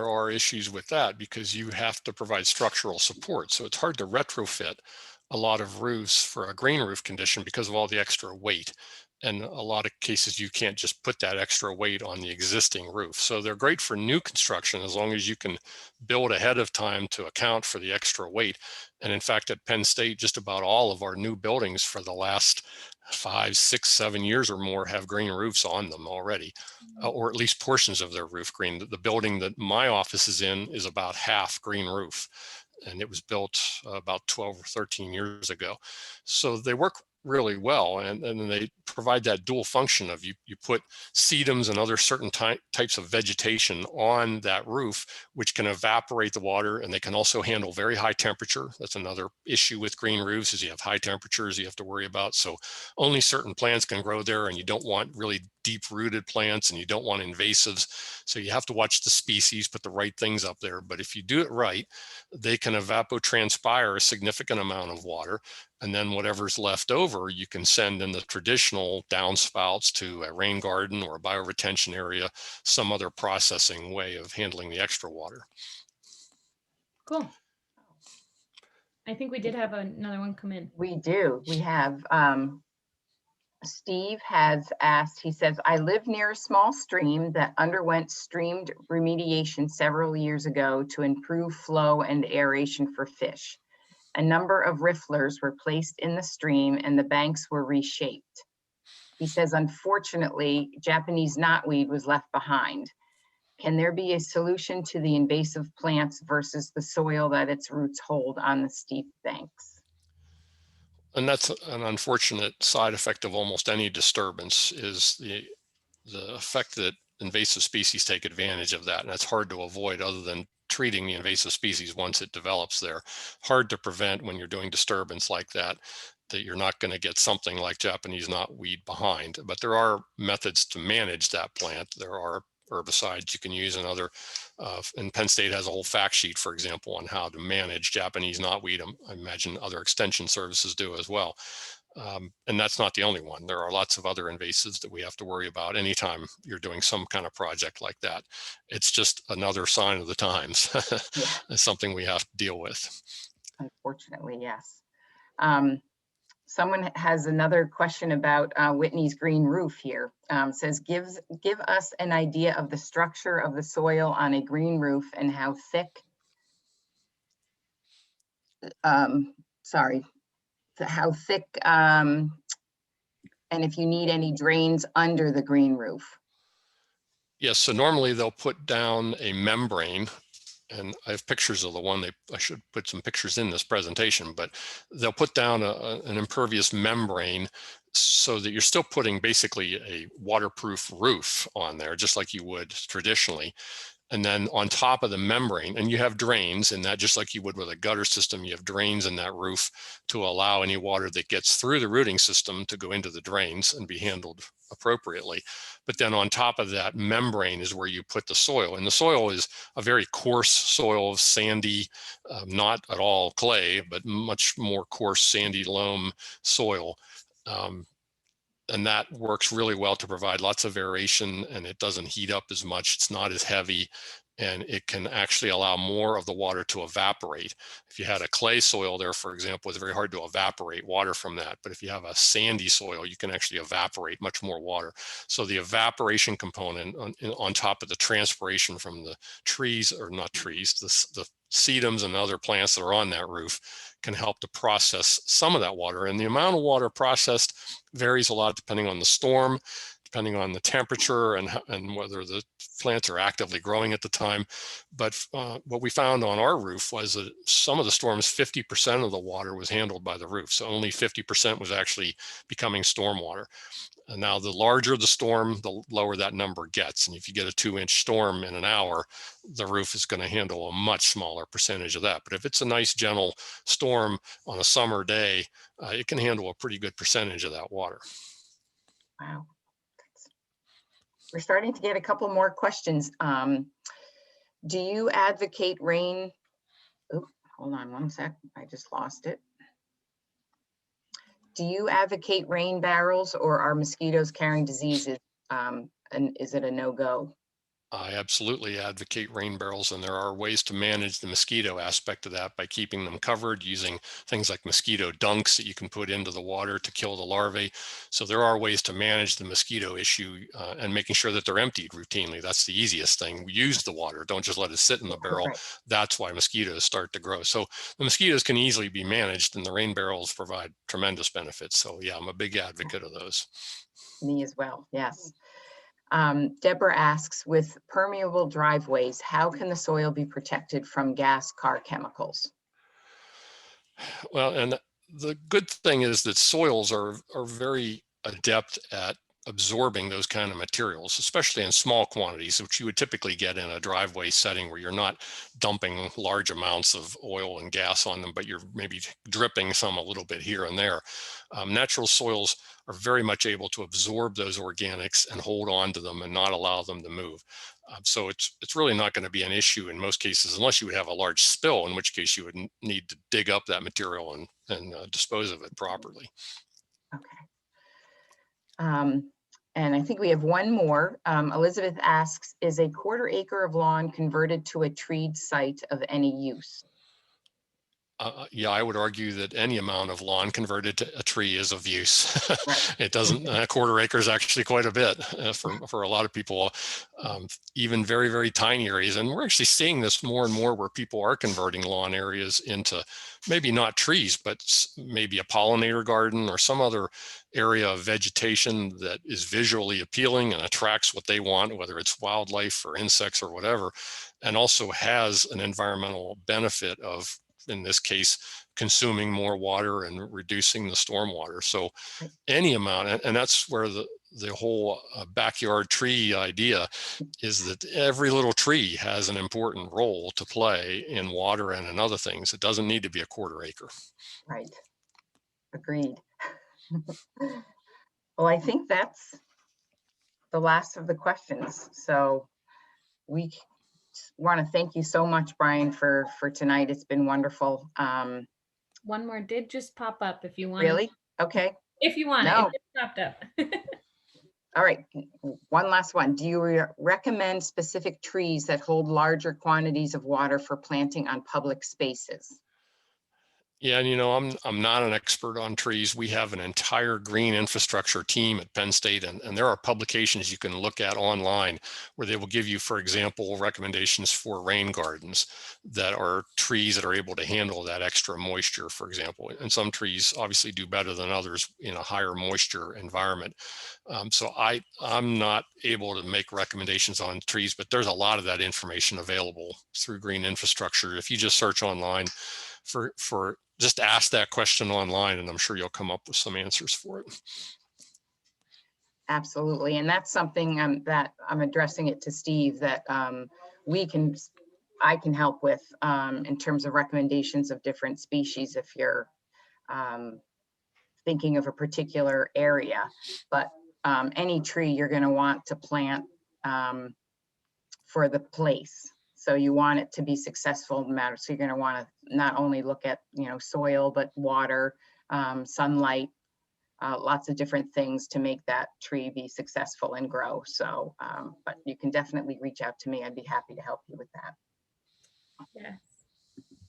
are issues with that because you have to provide structural support. So it's hard to retrofit a lot of roofs for a green roof condition because of all the extra weight. And a lot of cases, you can't just put that extra weight on the existing roof. So they're great for new construction as long as you can build ahead of time to account for the extra weight. And in fact, at Penn State, just about all of our new buildings for the last 5, 6, 7 years or more have green roofs on them already, or at least portions of their roof green. The building that my office is in is about half green roof, and it was built about 12 or 13 years ago. So they work really well, and they provide that dual function of you put sedums and other certain types of vegetation on that roof, which can evaporate the water, and they can also handle very high temperature. That's another issue with green roofs, is you have high temperatures you have to worry about. So only certain plants can grow there, and you don't want really deep-rooted plants, and you don't want invasives. So you have to watch the species, put the right things up there. But if you do it right, they can evapotranspire a significant amount of water, and then whatever's left over, you can send in the traditional downspouts to a rain garden or a bioretention area, some other processing way of handling the extra water. Cool. I think we did have another one come in. We do. We have, Steve has asked, he says, I live near a small stream that underwent streamed remediation several years ago to improve flow and aeration for fish. A number of rifflers were placed in the stream and the banks were reshaped. He says, unfortunately, Japanese knotweed was left behind. Can there be a solution to the invasive plants versus the soil that its roots hold on the steep banks? And that's an unfortunate side effect of almost any disturbance, is the effect that invasive species take advantage of that. And that's hard to avoid other than treating the invasive species once it develops there. Hard to prevent when you're doing disturbance like that you're not going to get something like Japanese knotweed behind. But there are methods to manage that plant. There are herbicides you can use, and other, and Penn State has a whole fact sheet, for example, on how to manage Japanese knotweed. I imagine other extension services do as well. And that's not the only one. There are lots of other invasives that we have to worry about anytime you're doing some kind of project like that. It's just another sign of the times. It's something we have to deal with. Unfortunately, yes. Someone has another question about Whitney's green roof here. Says, give us an idea of the structure of the soil on a green roof and how thick, how thick, and if you need any drains under the green roof. Yes, so normally they'll put down a membrane, and I have pictures of the one. I should put some pictures in this presentation, but they'll put down an impervious membrane so that you're still putting basically a waterproof roof on there, just like you would traditionally. And then on top of the membrane, and you have drains in that, just like you would with a gutter system, you have drains in that roof to allow any water that gets through the rooting system to go into the drains and be handled appropriately. But then on top of that membrane is where you put the soil. And the soil is a very coarse soil, sandy, not at all clay, but much more coarse, sandy loam soil. And that works really well to provide lots of aeration, and it doesn't heat up as much. It's not as heavy, and it can actually allow more of the water to evaporate. If you had a clay soil there, for example, it's very hard to evaporate water from that. But if you have a sandy soil, you can actually evaporate much more water. So the evaporation component on top of the transpiration from the trees, or not trees, the sedums and other plants that are on that roof, can help to process some of that water. And the amount of water processed varies a lot depending on the storm, depending on the temperature, and whether the plants are actively growing at the time. But what we found on our roof was that some of the storms, 50% of the water was handled by the roof. So only 50% was actually becoming stormwater. And now the larger the storm, the lower that number gets. And if you get a 2-inch storm in an hour, the roof is going to handle a much smaller percentage of that. But if it's a nice gentle storm on a summer day, it can handle a pretty good percentage of that water. Wow. We're starting to get a couple more questions. Do you advocate rain? Oh, hold on one sec. I just lost it. Do you advocate rain barrels, or are mosquitoes carrying diseases? And is it a no-go? I absolutely advocate rain barrels, and there are ways to manage the mosquito aspect of that by keeping them covered, using things like mosquito dunks that you can put into the water to kill the larvae. So there are ways to manage the mosquito issue, and making sure that they're emptied routinely. That's the easiest thing. Use the water. Don't just let it sit in the barrel. Right. That's why mosquitoes start to grow. So the mosquitoes can easily be managed, and the rain barrels provide tremendous benefits. So yeah, I'm a big advocate of those. Me as well, yes. Deborah asks, with permeable driveways, how can the soil be protected from gas car chemicals? Well, and the good thing is that soils are very adept at absorbing those kind of materials, especially in small quantities, which you would typically get in a driveway setting where you're not dumping large amounts of oil and gas on them, but you're maybe dripping some a little bit here and there. Natural soils are very much able to absorb those organics and hold on to them and not allow them to move. So it's really not going to be an issue in most cases, unless you would have a large spill, in which case you would need to dig up that material and dispose of it properly. Okay. And I think we have one more. Elizabeth asks, is a 1/4 acre of lawn converted to a treed site of any use? Yeah, I would argue that any amount of lawn converted to a tree is of use. Right. It doesn't, 1/4 acre is actually quite a bit for a lot of people, even very, very tiny areas. And we're actually seeing this more and more where people are converting lawn areas into maybe not trees, but maybe a pollinator garden or some other area of vegetation that is visually appealing and attracts what they want, whether it's wildlife or insects or whatever, and also has an environmental benefit of, in this case, consuming more water and reducing the stormwater. So any amount, and that's where the whole backyard tree idea is, that every little tree has an important role to play in water and in other things. It doesn't need to be a 1/4 acre. Right. Agreed. Well, I think that's the last of the questions. So we want to thank you so much, Bryan, for tonight. It's been wonderful. One more did just pop up if you want. Really? Okay. If you want No. it just popped up. All right. One last one. Do you recommend specific trees that hold larger quantities of water for planting on public spaces? Yeah, and I'm not an expert on trees. We have an entire green infrastructure team at Penn State, and there are publications you can look at online where they will give you, for example, recommendations for rain gardens that are trees that are able to handle that extra moisture, for example. And some trees obviously do better than others in a higher moisture environment. So I'm not able to make recommendations on trees, but there's a lot of that information available through green infrastructure. If you just search online for just ask that question online, and I'm sure you'll come up with some answers for it. Absolutely. And that's something that I'm addressing it to Steve, that I can help with in terms of recommendations of different species if you're thinking of a particular area. But any tree you're going to want to plant for the place. So you want it to be successful no matter. So you're going to want to not only look at, soil, but water, sunlight, lots of different things to make that tree be successful and grow. So, but you can definitely reach out to me. I'd be happy to help you with that. Yes.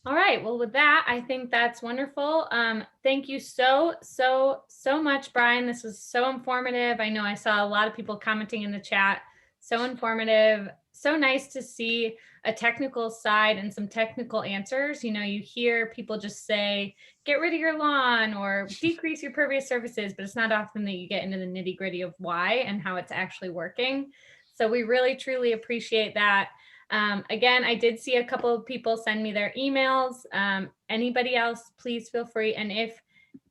All right. Well, with that, I think that's wonderful. Thank you so much, Bryan. This was so informative. I know I saw a lot of people commenting in the chat. So informative. So nice to see a technical side and some technical answers. You hear people just say, get rid of your lawn or decrease your pervious surfaces, but it's not often that you get into the nitty gritty of why and how it's actually working. So we really, truly appreciate that. Again, I did see a couple of people send me their emails. Anybody else, please feel free. And if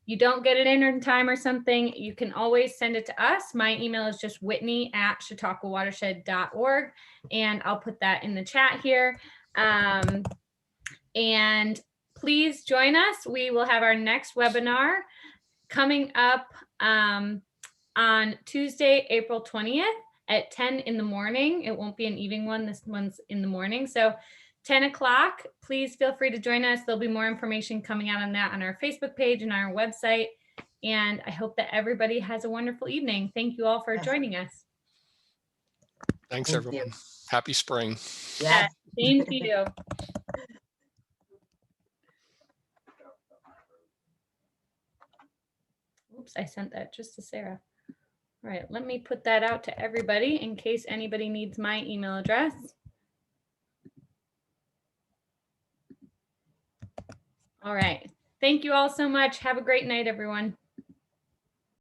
you don't get it in time or something, you can always send it to us. My email is just whitney@chautauquawatershed.org, and I'll put that in the chat here. And please join us. We will have our next webinar coming up on Tuesday, April 20th at 10 in the morning. It won't be an evening one. This one's in the morning. So 10 o'clock, please feel free to join us. There'll be more information coming out on that on our Facebook page and our website. And I hope that everybody has a wonderful evening. Thank you all for joining us. Thanks, everyone. Happy spring. Yes. Same to you. Oops, I sent that just to Sarah. All right, let me put that out to everybody in case anybody needs my email address. All right. Thank you all so much. Have a great night, everyone.